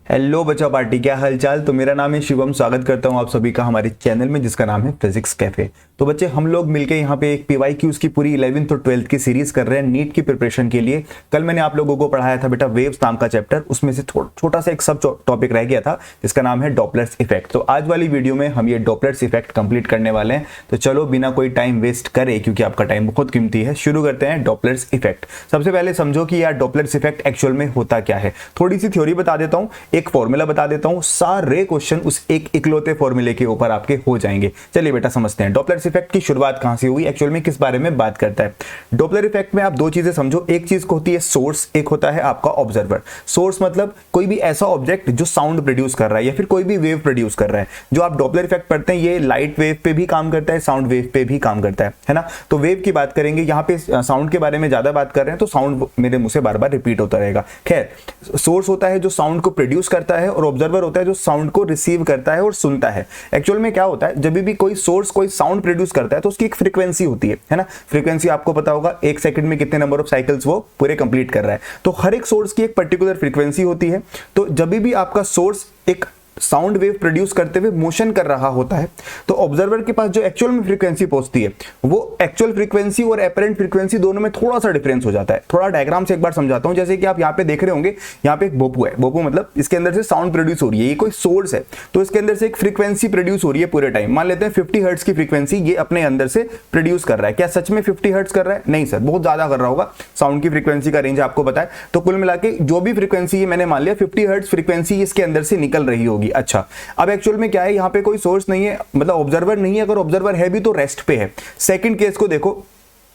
Hello बच्चा party, क्या हालचाल। तो मेरा नाम है शिवम, स्वागत करता हूं आप सभी का हमारे चैनल में जिसका नाम है फिजिक्स कैफे। तो बच्चे हम लोग मिलके यहाँ पे एक पीवाईक्यूज की पूरी 11th और 12th की सीरीज कर रहे हैं नीट की प्रिपरेशन के लिए। कल मैंने आप लोगों को पढ़ाया था बेटा वेव्स नाम का चैप्टर, उसमें से छोटा सा एक सब टॉपिक रह गया था जिसका नाम है डॉपलर्स इफेक्ट। तो आज वाली वीडियो में हम ये डॉपलर्स इफेक्ट कंप्लीट करने वाले हैं। तो चलो बिना कोई टाइम वेस्ट करे, क्योंकि आपका टाइम बहुत कीमती है, शुरू करते हैं डॉपलर्स इफेक्ट। सबसे पहले समझो कि यार डॉपलर्स इफेक्ट एक्चुअल में होता क्या है। थोड़ी सी थ्योरी बता देता हूँ, एक फॉर्मूला बता देता हूं, सारे क्वेश्चन उस एक इकलौते फॉर्मूले के ऊपर आपके हो जाएंगे। चलिए बेटा समझते हैं डॉपलर इफेक्ट की शुरुआत कहां से हुई, एक्चुअल में किस बारे में बात करता है। डॉपलर इफेक्ट में आप दो चीजें समझो, एक चीज को होती है सोर्स, एक होता है आपका ऑब्जर्वर। सोर्स मतलब कोई भी ऐसा ऑब्जेक्ट जो साउंड प्रोड्यूस कर रहा है या फिर कोई भी वेव प्रोड्यूस कर रहा है। जो आप डॉपलर इफेक्ट पढ़ते हैं ये लाइट वेव पे भी काम करता है, साउंड वेव पे भी काम करता है ना। तो वेव की बात करेंगे, यहाँ पे साउंड के बारे में ज्यादा बात कर रहे हैं तो साउंड मेरे मुंह से बार बार रिपीट होता रहेगा। खैर, सोर्स होता है जो साउंड को प्रोड्यूस करता है और ऑब्जर्वर होता है जो साउंड को रिसीव करता है और सुनता है। एक्चुअल में क्या होता है, जब भी कोई सोर्स कोई साउंड प्रोड्यूस करता है तो उसकी एक फ्रीक्वेंसी होती है ना। फ्रीक्वेंसी आपको पता होगा, एक सेकंड में कितने नंबर ऑफ साइकिल्स वो पूरे कंप्लीट कर रहा है। तो हर एक सोर्स की एक पर्टिकुलर फ्रीक्वेंसी होती है। तो जब भी आपका सोर्स एक साउंड वेव प्रोड्यूस करते हुए मोशन कर रहा होता है तो ऑब्जर्वर के पास जो एक्चुअल में फ्रीक्वेंसी पहुंचती है वो एक्चुअल फ्रीक्वेंसी और एपरेंट फ्रीक्वेंसी दोनों में थोड़ा सा डिफरेंस हो जाता है। थोड़ा डायग्राम से एक बार समझाता हूं। जैसे कि आप यहाँ पे देख रहे होंगे, यहाँ पे एक बोपू है, बोपू मतलब इसके अंदर से साउंड प्रोड्यूस हो रही है, ये कोई सोर्स है तो इसके अंदर से एक फ्रीक्वेंसी प्रोड्यूस हो रही है पूरे टाइम। मान लेते हैं 50 हर्ट्ज की फ्रीक्वेंसी ये अपने अंदर से प्रोड्यूस कर रहा है। क्या सच में 50 हर्ट्ज कर रहा है? नहीं सर, बहुत ज्यादा कर रहा होगा। साउंड की फ्रीक्वेंसी का रेंज आपको पता है। तो कुल मिला के जो भी फ्रीक्वेंसी ये मैंने मान लिया 50 हर्ट्ज फ्रीक्वेंसी इसके अंदर से निकल रही होगी। अच्छा, अब एक्चुअल में क्या है, यहां पे कोई सोर्स नहीं है, मतलब ऑब्जर्वर नहीं है। अगर ऑब्जर्वर है भी तो रेस्ट पे है। सेकंड केस को देखो,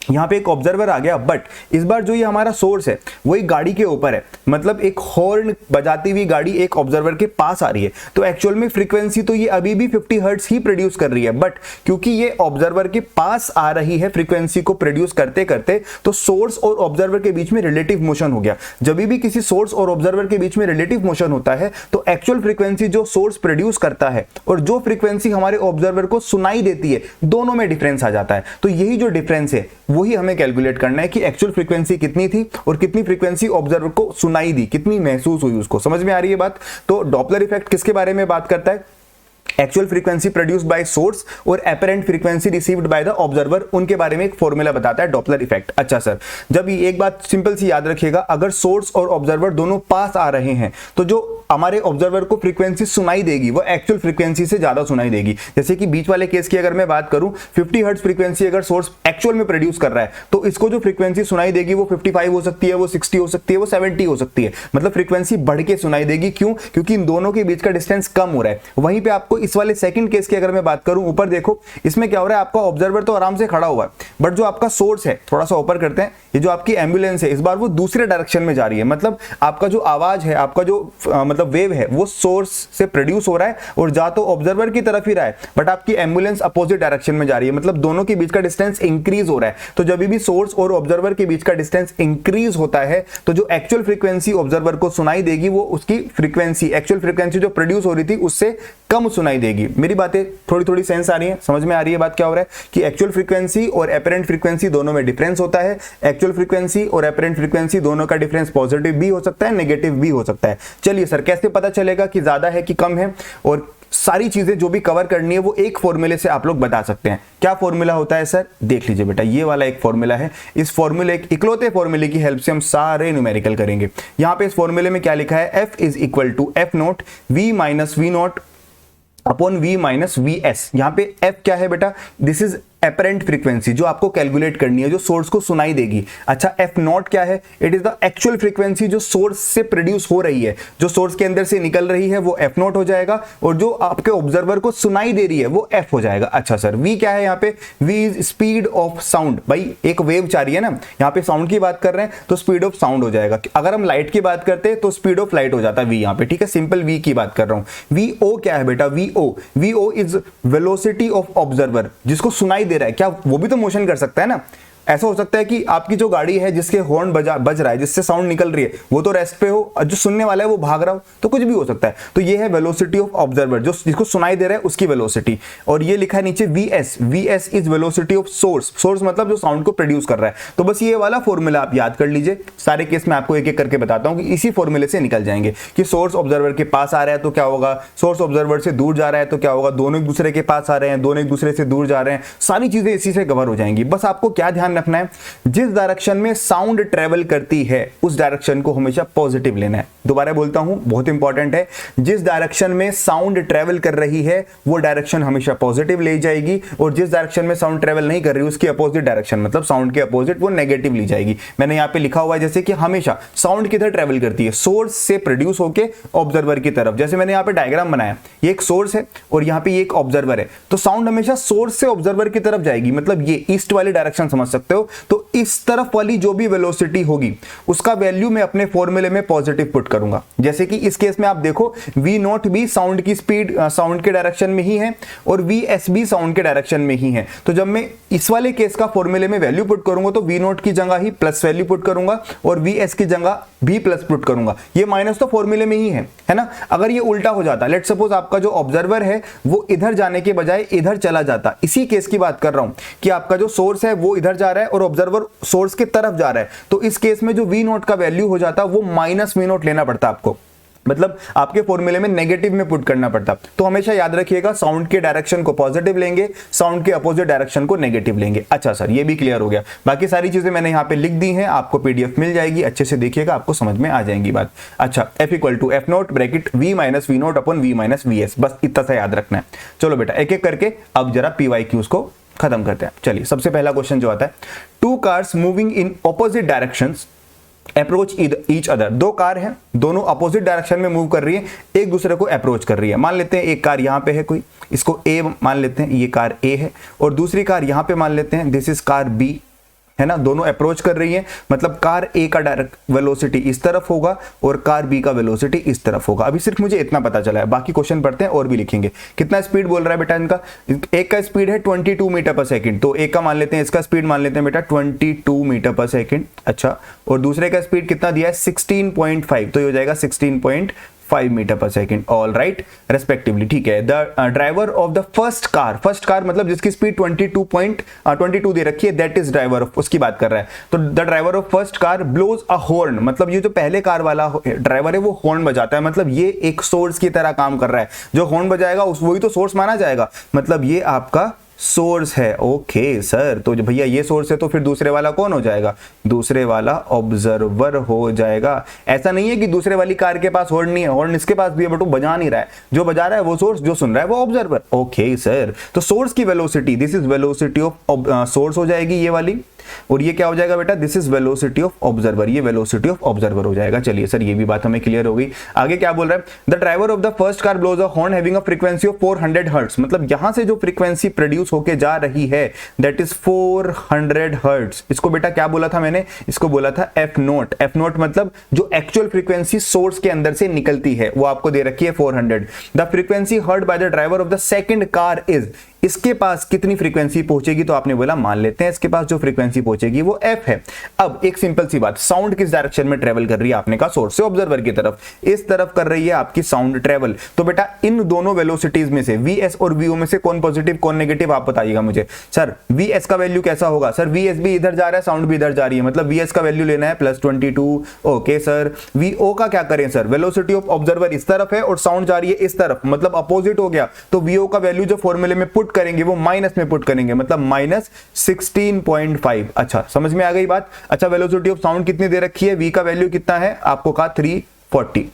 यहां पे एक ऑब्जर्वर आ गया, बट इस बार जो ये हमारा सोर्स है वो एक गाड़ी के ऊपर है, मतलब एक हॉर्न बजाती हुई गाड़ी एक ऑब्जर्वर के पास आ रही है। तो एक्चुअल में फ्रीक्वेंसी तो ये अभी भी 50 हर्ट्ज ही प्रोड्यूस कर रही है, बट क्योंकि ये ऑब्जर्वर के पास आ रही है फ्रीक्वेंसी को प्रोड्यूस करते करते, तो सोर्स और ऑब्जर्वर के बीच में रिलेटिव मोशन हो गया। जब भी किसी सोर्स और ऑब्जर्वर के बीच में रिलेटिव मोशन होता है तो एक्चुअल फ्रीक्वेंसी जो सोर्स प्रोड्यूस करता है और जो फ्रीक्वेंसी हमारे ऑब्जर्वर को सुनाई देती है, दोनों में डिफरेंस आ जाता है। तो यही जो डिफरेंस है वही हमें कैलकुलेट करना है कि एक्चुअल फ्रीक्वेंसी कितनी थी और कितनी फ्रीक्वेंसी ऑब्जर्वर को सुनाई दी, कितनी महसूस हुई उसको। समझ में आ रही है बात। तो डॉपलर इफेक्ट किसके बारे में बात करता है? Actual frequency produced by source और apparent frequency received by the observer, उनके बारे में एक फॉर्मूला बताता है डॉपलर इफेक्ट। अच्छा सर, जब ये एक बात सिंपल सी याद रखिएगा, अगर सोर्स और ऑब्जर्वर दोनों पास आ रहे हैं तो जो हमारे ऑब्जर्वर को फ्रीक्वेंसी सुनाई देगी वो एक्चुअल फ्रीक्वेंसी से ज्यादा सुनाई देगी। जैसे कि बीच वाले केस की अगर मैं बात करूं, 50 हर्ट्ज फ्रीक्वेंसी अगर सोर्स एक्चुअल में प्रोड्यूस कर रहा है तो इसको जो फ्रीक्वेंसी सुनाई देगी वो 55 हो सकती है, वो 60 हो सकती है, वो 70 हो सकती है। मतलब फ्रीक्वेंसी बढ़ के सुनाई देगी। क्यों? क्योंकि इन दोनों के बीच का डिस्टेंस कम हो रहा है। वहीं पे आपको इस वाले सेकंड केस की अगर मैं बात करूं, ऊपर देखो, इसमें क्या हो रहा है, आपका ऑब्जर्वर तो आराम से खड़ा हुआ है, बट जो आपका सोर्स है, थोड़ा सा ऊपर करते हैं, ये जो आपकी एम्बुलेंस है इस बार वो दूसरे डायरेक्शन में जा रही है। मतलब आपका जो आवाज है, आपका जो मतलब वेव है वो सोर्स से प्रोड्यूस हो रहा है और जा तो ऑब्जर्वर की तरफ ही रहा है, बट आपकी एम्बुलेंस अपोजिट डायरेक्शन में जा रही है। मतलब दोनों के बीच का डिस्टेंस इंक्रीज हो रहा है। तो जब भी सोर्स और ऑब्जर्वर के बीच का डिस्टेंस इंक्रीज होता है तो जो एक्चुअल फ्रीक्वेंसी ऑब्जर्वर को सुनाई देगी वो उसकी फ्रीक्वेंसी, एक्चुअल फ्रीक्वेंसी जो प्रोड्यूस हो रही थी उससे कम सुनाई देगी। मेरी बातें थोड़ी थोड़ी सेंस आ रही है, समझ में आ रही है बात क्या हो रहा है कि एक्चुअल फ्रीक्वेंसी और एपरेंट फ्रीक्वेंसी दोनों में डिफरेंस होता है। एक्चुअल फ्रीक्वेंसी और एपरेंट फ्रीक्वेंसी दोनों का डिफरेंस पॉजिटिव भी हो सकता है, नेगेटिव भी हो सकता है। चलिए सर, कैसे पता चलेगा कि ज्यादा है कि कम है? और सारी चीजें जो भी कवर करनी है वो एक फॉर्मूले से आप लोग बता सकते हैं। क्या फॉर्मूला होता है सर? देख लीजिए बेटा, ये वाला एक फॉर्मूला है। इस फॉर्मूले, इकलौते फॉर्मूले की हेल्प से हम सारे न्यूमेरिकल करेंगे। यहां पे इस फॉर्मूले में क्या लिखा है? F is equal to F naught V minus V naught upon V minus V S. यहां पे F क्या है बेटा? दिस इज एपरेंट फ्रीक्वेंसी जो आपको कैलकुलेट करनी है, जो सोर्स को सुनाई देगी। अच्छा, एफ नॉट क्या है? It is the actual frequency जो सोर्स से प्रोड्यूस हो रही है, जो सोर्स के अंदर से निकल रही है वो एफ नॉट हो जाएगा, और जो आपके ऑब्जर्वर को सुनाई दे रही है वो एफ हो जाएगा। अच्छा सर, वी क्या है यहाँ पे? V is speed of sound. भाई एक वेव जा रही है ना, यहाँ पे साउंड की बात कर रहे हैं तो स्पीड ऑफ साउंड हो जाएगा। अगर हम लाइट की बात करते हैं तो स्पीड ऑफ लाइट हो जाता है वी यहाँ पे, ठीक है। सिंपल वी की बात कर रहा हूं। वी ओ क्या है बेटा? V O is velocity of observer, जिसको सुनाई दे रहा है। क्या वो भी तो मोशन कर सकता है ना? ऐसा हो सकता है कि आपकी जो गाड़ी है जिसके हॉर्न बज रहा है, जिससे साउंड निकल रही है, वो तो रेस्ट पे हो और जो सुनने वाला है वो भाग रहा हो, तो कुछ भी हो सकता है। तो ये है वेलोसिटी ऑफ ऑब्जर्वर, जो जिसको सुनाई दे रहा है उसकी वेलोसिटी। और ये लिखा है नीचे V S, V S is velocity of source, source मतलब जो साउंड को प्रोड्यूस कर रहा है। तो बस ये वाला फॉर्मूला आप याद कर लीजिए। सारे केस में आपको एक एक करके बताता हूं कि इसी फॉर्मूले से निकल जाएंगे कि सोर्स ऑब्जर्वर के पास आ रहा है तो क्या होगा, सोर्स ऑब्जर्वर से दूर जा रहा है तो क्या होगा, दोनों एक दूसरे के पास आ रहे हैं, दोनों एक दूसरे से दूर जा रहे हैं, सारी चीजें इसी से कवर हो जाएंगी। बस आपको क्या ध्यान रखना है, जिस डायरेक्शन में साउंड ट्रेवल करती है उस डायरेक्शन को हमेशा पॉजिटिव लेना है। दोबारा बोलता हूं, बहुत इंपॉर्टेंट है, जिस डायरेक्शन में साउंड ट्रेवल कर रही है वो डायरेक्शन हमेशा पॉजिटिव ले जाएगी, और जिस डायरेक्शन में साउंड ट्रेवल नहीं कर रही उसकी अपोजिट डायरेक्शन, मतलब साउंड के अपोजिट, वो नेगेटिव ली जाएगी। मैंने यहां पे लिखा हुआ है जैसे कि हमेशा साउंड किधर ट्रेवल करती है, सोर्स से प्रोड्यूस होके ऑब्जर्वर की तरफ। जैसे मैंने यहां पे डायग्राम बनाया, ये एक सोर्स है और यहां पे ये एक ऑब्जर्वर है, तो साउंड हमेशा सोर्स से ऑब्जर्वर की तरफ जाएगी, मतलब ये ईस्ट वाली डायरेक्शन समझ सकते हो। तो इस तरफ वाली जो भी वेलोसिटी होगी उसका वैल्यू मैं अपने फॉर्मूले में पॉजिटिव पुट करूंगा। जैसे कि इस केस में आप देखो वी नॉट भी साउंड की स्पीड, साउंड के डायरेक्शन में ही है, और वी एस भी साउंड के डायरेक्शन में ही है। तो जब मैं इस वाले केस का फॉर्मूले में वैल्यू पुट करूंगा तो वी नॉट की जगह ही प्लस वैल्यू पुट करूंगा और वी एस की जगह भी प्लस पुट करूंगा। ये माइनस तो फॉर्मूले में ही है ना। अगर ये उल्टा हो जाता, लेट सपोज आपका जो ऑब्जर्वर है वो इधर जाने के बजाय इधर चला जाता, इसी केस की बात कर रहा हूं कि आपका जो सोर्स है वो इधर जा रहा है और ऑब्जर्वर सोर्स की तरफ जा रहा है, तो इस केस में जो वी नॉट का वैल्यू हो जाता वो माइनस वी नॉट लेना पड़ता आपको, मतलब आपके फॉर्मूले में नेगेटिव में पुट करना पड़ता। तो हमेशा याद रखिएगा, साउंड के डायरेक्शन को पॉजिटिव लेंगे, साउंड के अपोजिट डायरेक्शन को नेगेटिव लेंगे। अच्छा सर, ये भी क्लियर हो गया। बाकी सारी चीजें मैंने यहाँ पे लिख दी हैं, आपको पीडीएफ मिल जाएगी, अच्छे से देखिएगा, आपको समझ में आ जाएंगी बात। अच्छा, F equal to F naught bracket V minus V naught upon V minus V S, बस इतना सा याद रखना है। चलो बेटा, एक एक करके अब जरा PYQs को खत्म करते हैं। चलिए, सबसे पहला क्वेश्चन जो आता है, two cars moving in opposite directions approach each other. दो कार हैं, दोनों अपोजिट डायरेक्शन में मूव कर रही है, एक दूसरे को अप्रोच कर रही है। मान लेते हैं एक कार यहां पे है, कोई इसको ए मान लेते हैं, ये कार ए है, और दूसरी कार यहां पे मान लेते हैं, दिस इज कार बी, है ना। दोनों अप्रोच कर रही है, मतलब कार ए का डायरेक्ट वेलोसिटी इस तरफ होगा और कार बी का वेलोसिटी इस तरफ होगा। अभी सिर्फ मुझे इतना पता चला है, बाकी क्वेश्चन पढ़ते हैं और भी लिखेंगे। कितना स्पीड बोल रहा है बेटा इनका, एक का स्पीड है 22 मीटर पर सेकंड, तो एक का मान लेते हैं, इसका स्पीड मान लेते हैं बेटा 22 मीटर पर सेकंड। अच्छा, और दूसरे का स्पीड कितना दिया है 16.5, तो ये हो जाएगा 16.5 मीटर पर सेकंड, ऑल राइट, रेस्पेक्टिवली। ठीक है, the driver of the first car मतलब जिसकी स्पीड 22 दे रखी है, दैट इज ड्राइवर ऑफ, उसकी बात कर रहा है। तो the driver of first car blows a horn, मतलब ये जो पहले कार वाला ड्राइवर है वो हॉर्न बजाता है, मतलब ये एक सोर्स की तरह काम कर रहा है। जो हॉर्न बजाएगा वही तो सोर्स माना जाएगा, मतलब ये आपका सोर्स है। ओके सर, तो भैया ये सोर्स है तो फिर दूसरे वाला कौन हो जाएगा, दूसरे वाला ऑब्जर्वर हो जाएगा। ऐसा नहीं है कि दूसरे वाली कार के पास हॉर्न नहीं है, हॉर्न इसके पास भी है बट वो बजा नहीं रहा है, जो बजा रहा है वो सोर्स, जो सुन रहा है वो ऑब्जर्वर। ओके सर, तो सोर्स की velocity, this is velocity of source हो जाएगी ये वाली, और ये क्या हो जाएगा बेटा, this is velocity of observer, ये वेलोसिटी ऑफ ऑब्जर्वर हो जाएगा। चलिए सर, ये भी बात हमें क्लियर हो गई। आगे क्या बोल रहा है, the driver of the first car blows a horn having a frequency of 400 hertz, मतलब यहां से जो फ्रीक्वेंसी प्रोड्यूस होके जा रही है दैट इज 400 हर्ट्ज। इसको बेटा क्या बोला था मैंने, इसको बोला था एफ नोट। एफ नोट मतलब जो एक्चुअल फ्रीक्वेंसी सोर्स के अंदर से निकलती है वो आपको दे रखी है 400। The frequency heard by the driver of the second car is, इसके पास कितनी फ्रीक्वेंसी पहुंचेगी, तो आपने बोला मान लेते हैं इसके पास जो फ्रीक्वेंसी पहुंचेगी वो एफ है। अब एक सिंपल सी बात, साउंड किस डायरेक्शन में ट्रेवल कर रही है, आपने कहा सोर्स से ऑब्जर्वर की तरफ, इस तरफ कर रही है आपकी साउंड ट्रेवल। तो बेटा इन दोनों वेलोसिटीज में से वीएस और वीओ में से कौन पॉजिटिव कौन नेगेटिव, आप बताइएगा मुझे। सर वीएस का वैल्यू कैसा होगा, सर वीएस भी इधर जा रहा है, साउंड भी इधर जा रही है, मतलब वीएस का वैल्यू लेना है +22। ओके सर, वीओ का क्या करें सर, वेलोसिटी ऑफ ऑब्जर्वर इस तरफ है और साउंड जा रही है इस तरफ, मतलब अपोजिट हो गया, तो वीओ का वैल्यू जो फॉर्मूले में पुट करेंगे वो माइनस में पुट करेंगे, मतलब -16.5। अच्छा, समझ में आ गई बात। अच्छा, वेलोसिटी ऑफ साउंड कितनी दे रखी है, वी का वैल्यू कितना है, आपको कहा 340।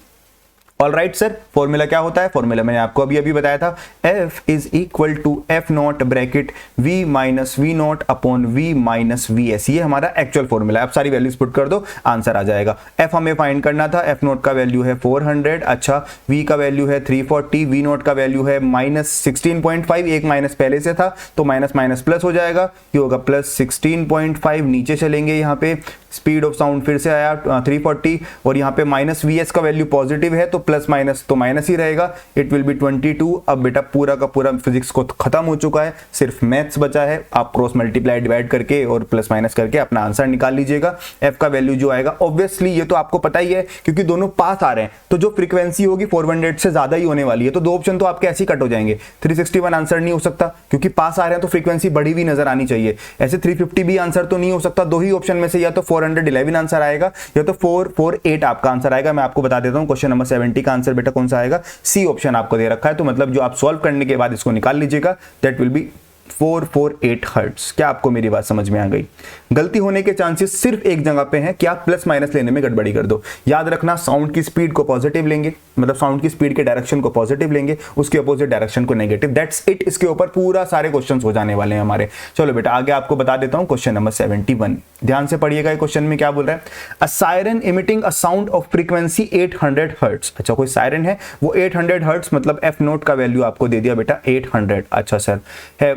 ऑल राइट सर, फॉर्मूला क्या होता है, फॉर्मूला मैंने आपको अभी अभी बताया था, F is equal to F not bracket V minus V not upon V minus V S, ये हमारा एक्चुअल फॉर्मूला है। आप सारी वैल्यूज पुट कर दो, आंसर आ जाएगा। F हमें फाइंड करना था, एफ नॉट का वैल्यू है 400, अच्छा V का वैल्यू है 340, V नॉट का वैल्यू है -16.5, एक माइनस पहले से था तो माइनस माइनस प्लस हो जाएगा, ये होगा +16.5, नीचे चलेंगे यहाँ पे स्पीड ऑफ साउंड फिर से आया 340 और यहाँ पे -vs का वैल्यू पॉजिटिव है तो प्लस माइनस तो माइनस ही रहेगा, इट विल बी 22। अब बेटा पूरा का पूरा फिजिक्स को खत्म हो चुका है, सिर्फ मैथ्स बचा है। आप क्रॉस मल्टीप्लाई डिवाइड करके और प्लस माइनस करके अपना आंसर निकाल लीजिएगा। f का वैल्यू जो आएगा ऑब्वियसली ये तो आपको पता ही है क्योंकि दोनों पास आ रहे हैं, तो जो फ्रीक्वेंसी होगी 400 से ज्यादा ही होने वाली है, तो दो ऑप्शन तो आपके ऐसे ही कट हो जाएंगे। 361 आंसर नहीं हो सकता क्योंकि पास आ रहे हैं तो फ्रीक्वेंसी बढ़ी हुई नजर आनी चाहिए। ऐसे 350 भी आंसर तो नहीं हो सकता, दो ही ऑप्शन में से या तो 411 आंसर आएगा या तो 448 आपका आंसर आएगा। मैं आपको बता देता हूं क्वेश्चन नंबर 70 का आंसर बेटा कौन सा आएगा, सी ऑप्शन आपको दे रखा है। तो मतलब जो आप सॉल्व करने के बाद इसको निकाल लीजिएगा, दैट विल बी 448 हर्ट्ज। क्या आपको मेरी बात समझ में आ गई? गलती होने के चांसेस सिर्फ एक जगह पे हैं कि आप प्लस माइनस लेने में गड़बड़ी कर दो। याद रखना साउंड की स्पीड को पॉजिटिव लेंगे, मतलब साउंड की स्पीड के डायरेक्शन को पॉजिटिव लेंगे, उसके अपोजिट डायरेक्शन को नेगेटिव। That's it. इसके ऊपर पूरा सारे क्वेश्चंस हो जाने वाले हैं हमारे। चलो बेटा आगे आपको बता देता हूं क्वेश्चन नंबर 71। ध्यान से पढ़िएगा, क्वेश्चन में क्या बोल रहा है, a siren emitting a sound of frequency 800 hertz. अच्छा कोई सायरन है वो 800 हर्ट्ज, मतलब एफ नोट का वैल्यू आपको दे दिया बेटा 800। अच्छा सर है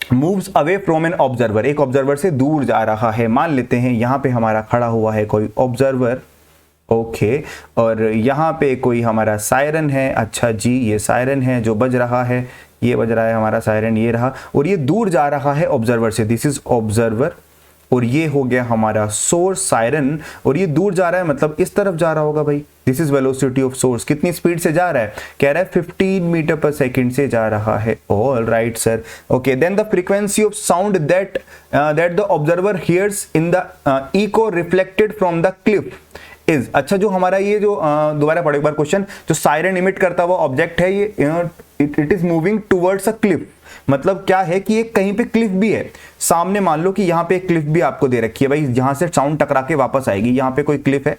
moves away from an observer, एक ऑब्जर्वर से दूर जा रहा है। मान लेते हैं यहां पे हमारा खड़ा हुआ है कोई ऑब्जर्वर, ओके, और यहां पे कोई हमारा सायरन है। अच्छा जी, ये सायरन है जो बज रहा है, ये बज रहा है हमारा सायरन, ये रहा, और ये दूर जा रहा है ऑब्जर्वर से। दिस इज ऑब्जर्वर और ये हो गया हमारा सोर्स सायरन, और ये दूर जा रहा है मतलब इस तरफ जा रहा होगा भाई। This is velocity of source. कितनी स्पीड से जा रहा है, कह रहा है 15 मीटर पर सेकंड से जा रहा है। All right sir, okay. Then the frequency of sound that the observer hears in the echo reflected from the cliff is. अच्छा जो हमारा ये जो दोबारा पढ़ो एक बार क्वेश्चन, जो सायरन इमिट करता हुआ ऑब्जेक्ट है ये it is moving towards a cliff, मतलब क्या है कि एक कहीं पे क्लिफ भी है सामने। मान लो कि यहाँ पे एक क्लिफ भी आपको दे रखी है भाई, जहां से साउंड टकरा के वापस आएगी, यहाँ पे कोई क्लिफ है।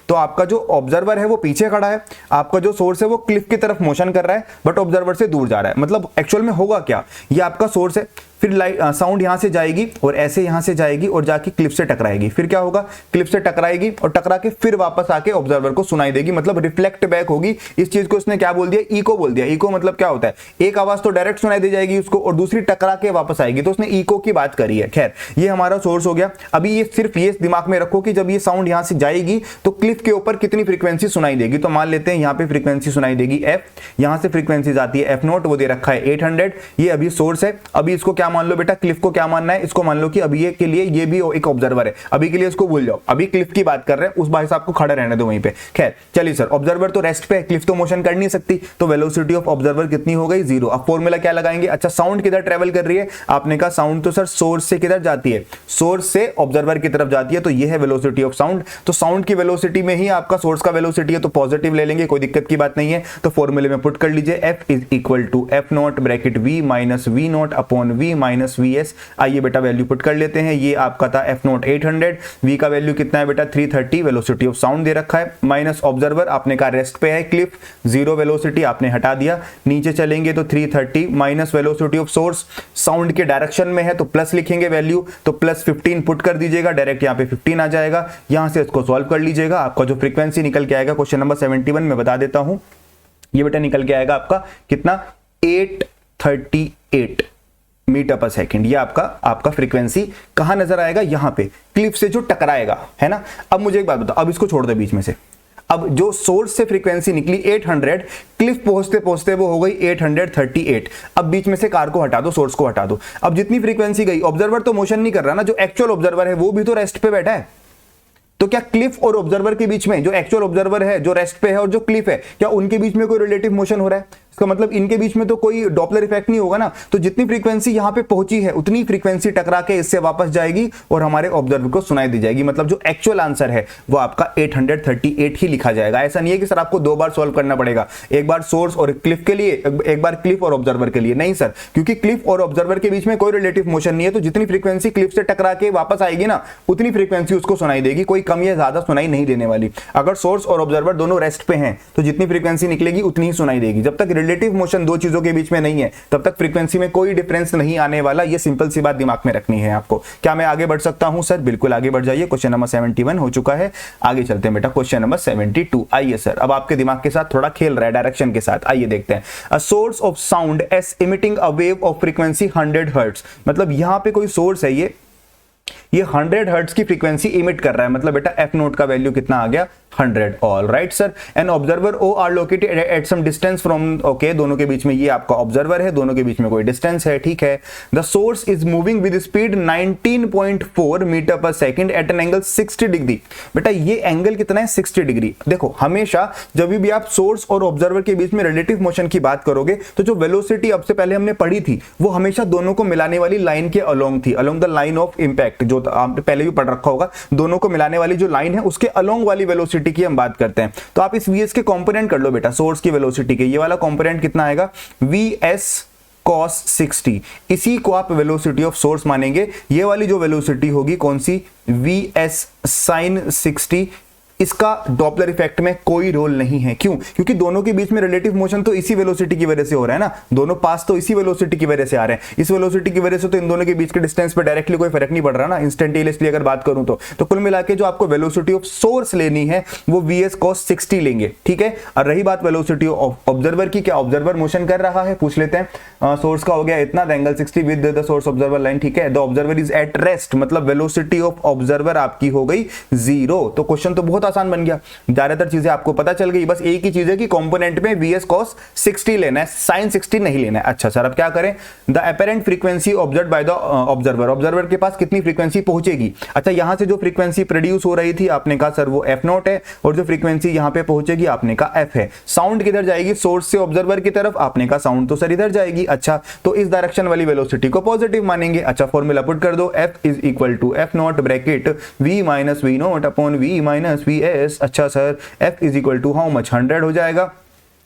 तो आपका जो ऑब्जर्वर है वो पीछे खड़ा है, आपका जो सोर्स है वो क्लिफ की तरफ मोशन कर रहा है, बट ऑब्जर्वर से दूर जा रहा है। मतलब एक्चुअल में होगा क्या, ये आपका सोर्स है, फिर साउंड यहां से जाएगी और ऐसे यहां से जाएगी और जाके क्लिफ से टकराएगी। फिर क्या होगा, क्लिफ से टकराएगी और टकरा के फिर वापस आके ऑब्जर्वर को सुनाई देगी, मतलब रिफ्लेक्ट बैक होगी। इस चीज को इसने क्या बोल दिया, इको बोल दिया। इको मतलब क्या होता है, एक आवाज तो डायरेक्ट सुनाई दे जाएगी उसको और दूसरी टकरा के वापस आएगी, तो उसने इको की बात करी है। खैर ये हमारा सोर्स हो गया। अभी ये सिर्फ ये दिमाग में रखो कि जब ये साउंड यहां से जाएगी तो क्लिफ के ऊपर कितनी फ्रीक्वेंसी सुनाई देगी। तो मान लेते हैं यहाँ पे फ्रीक्वेंसी सुनाई देगी एफ, यहां से फ्रीक्वेंसी जाती है एफ नोट, वो दे रखा है 800। ये अभी सोर्स है। अभी इसको क्या मान लो बेटा, क्लिफ को क्या मानना है, इसको मान लो कि अभी ये के लिए ये भी एक ऑब्जर्वर है। अभी के लिए इसको भूल जाओ, अभी क्लिफ की बात कर रहे हैं, उस भाई साहब को खड़े रहने दो वहीं पे। खैर चलिए सर, ऑब्जर्वर तो रेस्ट पे है, क्लिफ तो मोशन कर नहीं सकती, तो वेलोसिटी ऑफ ऑब्जर्वर कितनी हो गई, 0। अब फॉर्मूला क्या लगाएंगे, अच्छा साउंड किधर ट्रेवल कर रही है, आपने कहा साउंड तो सर सोर्स से किधर जाती है, सोर्स से ऑब्जर्वर की तरफ जाती है, तो ये है वेलोसिटी ऑफ साउंड। तो साउंड की वेलोसिटी में ही आपका सोर्स का वेलोसिटी है, तो पॉजिटिव ले लेंगे, कोई दिक्कत की बात नहीं है। तो फॉर्मूले में पुट कर लीजिए, F is equal to F not bracket V minus V not upon V minus V S. आइए बेटा वैल्यू पुट कर लेते हैं। ये आपका था एफ नॉट 800, वी का वैल्यू कितना है बेटा 330, वेलोसिटी ऑफ साउंड दे रखा है, माइनस ऑब्जर्वर आपने कहा रेस्ट पे है क्लिफ, 0 वेलोसिटी आपने हटा दिया। नीचे चलेंगे तो 330 minus velocity of source, sound के डायरेक्शन में है तो प्लस लिखेंगे वैल्यू, तो प्लस 15 पुट कर दीजिएगा, डायरेक्ट यहाँ पे 15 आ जाएगा। यहां से इसको सॉल्व कर लीजिएगा, आपका जो फ्रीक्वेंसी निकल के आएगा क्वेश्चन नंबर 71 में बता देता हूं, ये बेटा निकल के आएगा आपका कितना 838 मीटर पर सेकंड। ये आपका फ्रीक्वेंसी कहां नजर आएगा, यहां पे क्लिफ से जो टकराएगा, है ना। अब मुझे एक बात बताओ, अब इसको छोड़ दो बीच में से। अब जो सोर्स से फ्रीक्वेंसी निकली 800, क्लिफ पहुंचते पहुंचते वो हो गई 838। अब बीच में से कार को हटा दो, सोर्स को हटा दो। अब जितनी फ्रीक्वेंसी गई, ऑब्जर्वर तो मोशन नहीं कर रहा ना, जो एक्चुअल ऑब्जर्वर है वो भी तो रेस्ट पे बैठा है। तो क्या क्लिफ और ऑब्जर्वर के बीच में, जो एक्चुअल ऑब्जर्वर है जो रेस्ट पे है और जो क्लिफ है, क्या उनके बीच में कोई रिलेटिव मोशन हो रहा है? इसका मतलब इनके बीच में तो कोई डॉपलर इफेक्ट नहीं होगा ना। तो जितनी फ्रीक्वेंसी यहां पे पहुंची है उतनी फ्रीक्वेंसी टकरा के इससे वापस जाएगी और हमारे ऑब्जर्वर को सुनाई दी जाएगी। मतलब जो एक्चुअल आंसर है वो आपका 838 ही लिखा जाएगा। ऐसा नहीं है कि सर आपको 2 बार सॉल्व करना पड़ेगा, एक बार सोर्स और क्लिफ के लिए, एक बार क्लिफ और ऑब्जर्वर के लिए। नहीं सर, क्योंकि क्लिफ और ऑब्जर्वर के बीच में कोई रिलेटिव मोशन नहीं है, तो जितनी फ्रीक्वेंसी क्लिफ से टकरा के वापस आएगी ना उतनी फ्रीक्वेंसी उसको सुनाई देगी, कोई कम या ज्यादा सुनाई नहीं देने वाली। अगर सोर्स और ऑब्जर्वर दोनों रेस्ट पे हैं तो जितनी फ्रीक्वेंसी निकलेगी उतनी ही सुनाई देगी। जब तक रिलेटिव मोशन दो चीजों के बीच में नहीं है तब तक फ्रीक्वेंसी में कोई डिफरेंस नहीं आने वाला। ये सिंपल सी बात दिमाग में रखनी है आपको। क्या मैं आगे बढ़ सकता हूं सर? बिल्कुल आगे बढ़ जाइए। क्वेश्चन नंबर 71 हो चुका है, आगे चलते हैं बेटा क्वेश्चन नंबर 72। आइए सर, अब आपके दिमाग के साथ थोड़ा खेल रहा है डायरेक्शन के साथ। आइए देखते हैं। A source of sound S emitting a wave of frequency 100 hertz. मतलब यहां पे कोई सोर्स है, ये ये 100 हर्ट्ज की फ्रीक्वेंसी इमिट कर रहा है, मतलब बेटा एफ नोट का वैल्यू कितना आ गया 100। All right sir. An observer O are located at some distance from, okay, दोनों के बीच में ये आपका ऑब्जर्वर है, दोनों के बीच में कोई डिस्टेंस है, ठीक है। The source is moving with speed 19.4 metre पर second at an angle 60 degree. बेटा ये एंगल कितना है 60 डिग्री। देखो हमेशा जब भी आप सोर्स और ऑब्जर्वर के बीच में रिलेटिव मोशन की बात करोगे तो जो वेलोसिटी अब से पहले हमने पढ़ी थी वो हमेशा दोनों को मिलाने वाली लाइन के अलोंग थी, along the line of impact, जो आपने पहले भी पढ़ रखा होगा। दोनों को मिलाने वाली जो लाइन है उसके अलोंग वाली वेलोसिटी की हम बात करते हैं। तो आप इस वीएस के कंपोनेंट कर लो बेटा, सोर्स की वेलोसिटी के, ये वाला कंपोनेंट कितना आएगा वीएस cos 60, इसी को आप वेलोसिटी ऑफ सोर्स मानेंगे। ये वाली जो वेलोसिटी होगी कौन सी, वीएस sin 60, इसका डॉपलर इफेक्ट में कोई रोल नहीं है। क्यों? क्योंकि दोनों के बीच में रिलेटिव मोशन तो इसी वेलोसिटी की वजह से हो रहा है ना, दोनों पास तो इसी वेलोसिटी की वजह से आ रहे हैं। इस वेलोसिटी की वजह से तो इन दोनों के बीच के डिस्टेंस पे डायरेक्टली कोई फर्क नहीं पड़ रहा ना, इंस्टेंटेनियसली अगर बात करूं तो कुल मिला के जो आपको वेलोसिटी ऑफ सोर्स लेनी है वो वीएस cos 60 लेंगे, ठीक है। और रही बात वेलोसिटी ऑफ ऑब्जर्वर की, क्या ऑब्जर्वर मोशन कर रहा है, पूछ लेते हैं। सोर्स का हो गया इतना, the angle 60 with the source observer line, ठीक है। The observer is at rest, मतलब वेलोसिटी ऑफ ऑब्जर्वर आपकी हो गई 0। तो क्वेश्चन तो बहुत आसान बन गया, ज्यादातर चीजें आपको पता चल गई। बस एक ही चीज है कि कंपोनेंट में वीएस cos 60 लेना है, sin 60 नहीं लेना है। अच्छा सर अब क्या करें, the apparent frequency observed bye the observer, observer के पास कितनी फ्रीक्वेंसी पहुंचेगी। अच्छा यहां से जो फ्रीक्वेंसी प्रोड्यूस हो रही थी आपने कहा सर वो एफ नॉट है, और जो फ्रीक्वेंसी यहां पे पहुंचेगी आपने कहा एफ है। साउंड किधर जाएगी, सोर्स से ऑब्जर्वर की तरफ, आपने कहा साउंड तो सर इधर जाएगी। अच्छा तो इस डायरेक्शन वाली वेलोसिटी को पॉजिटिव मानेंगे। अच्छा फॉर्मूला पुट कर दो, F is equal to F not bracket V minus V not upon V minus V S. अच्छा sir f is equal to how much 100 हो जाएगा।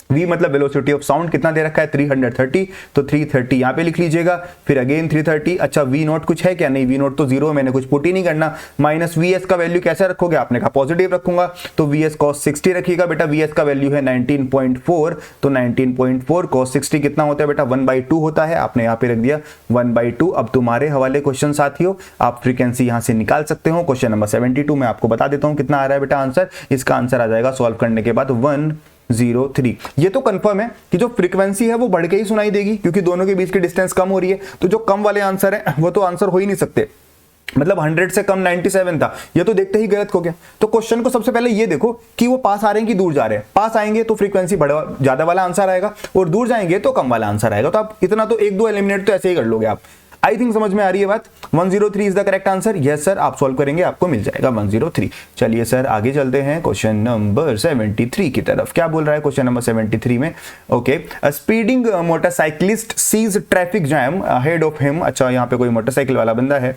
v मतलब वेलोसिटी ऑफ साउंड कितना दे रखा है 330, तो 330 यहां पे लिख लीजिएगा, फिर अगेन 330। अच्छा v नॉट कुछ है क्या, नहीं v नॉट तो जीरो, मैंने कुछ पुट ही नहीं करना। माइनस vs का वैल्यू कैसे रखोगे, आपने कहा पॉजिटिव रखूंगा, तो vs cos 60 रखिएगा बेटा। vs का वैल्यू है 19.4, तो 19.4 cos 60 कितना होता है बेटा 1/2 होता है, आपने यहाँ पे रख दिया 1/2। अब तुम्हारे हवाले क्वेश्चन साथियों, आप फ्रीक्वेंसी यहां से निकाल सकते हो। क्वेश्चन नंबर 72 में आपको बता देता हूं कितना आ रहा है बेटा आंसर। इसका आंसर आ जाएगा सॉल्व करने के बाद 103। ये तो कंफर्म है कि जो फ्रीक्वेंसी है वो बढ़ के ही सुनाई देगी, क्योंकि दोनों के बीच की डिस्टेंस कम हो रही है। तो जो कम वाले आंसर है वो तो आंसर हो ही नहीं सकते, मतलब 100 से कम 97 था, ये तो देखते ही गलत हो गया। तो क्वेश्चन को सबसे पहले ये देखो कि वो पास आ रहे हैं कि दूर जा रहे हैं। पास आएंगे तो फ्रीक्वेंसी ज्यादा वाला आंसर आएगा, और दूर जाएंगे तो कम वाला आंसर आएगा। तो आप इतना तो 1-2 एलिमिनेट तो ऐसे ही कर लोगे आप। आई थिंक समझ में आ रही है बात। 103 is the correct answer. Yes sir, आप सॉल्व करेंगे आपको मिल जाएगा 103। चलिए सर आगे चलते हैं क्वेश्चन नंबर 73 की तरफ। क्या बोल रहा है क्वेश्चन नंबर 73 में, okay, speeding motorcyclist sees traffic jam ahead of him. अच्छा यहाँ पे कोई मोटरसाइकिल वाला बंदा है,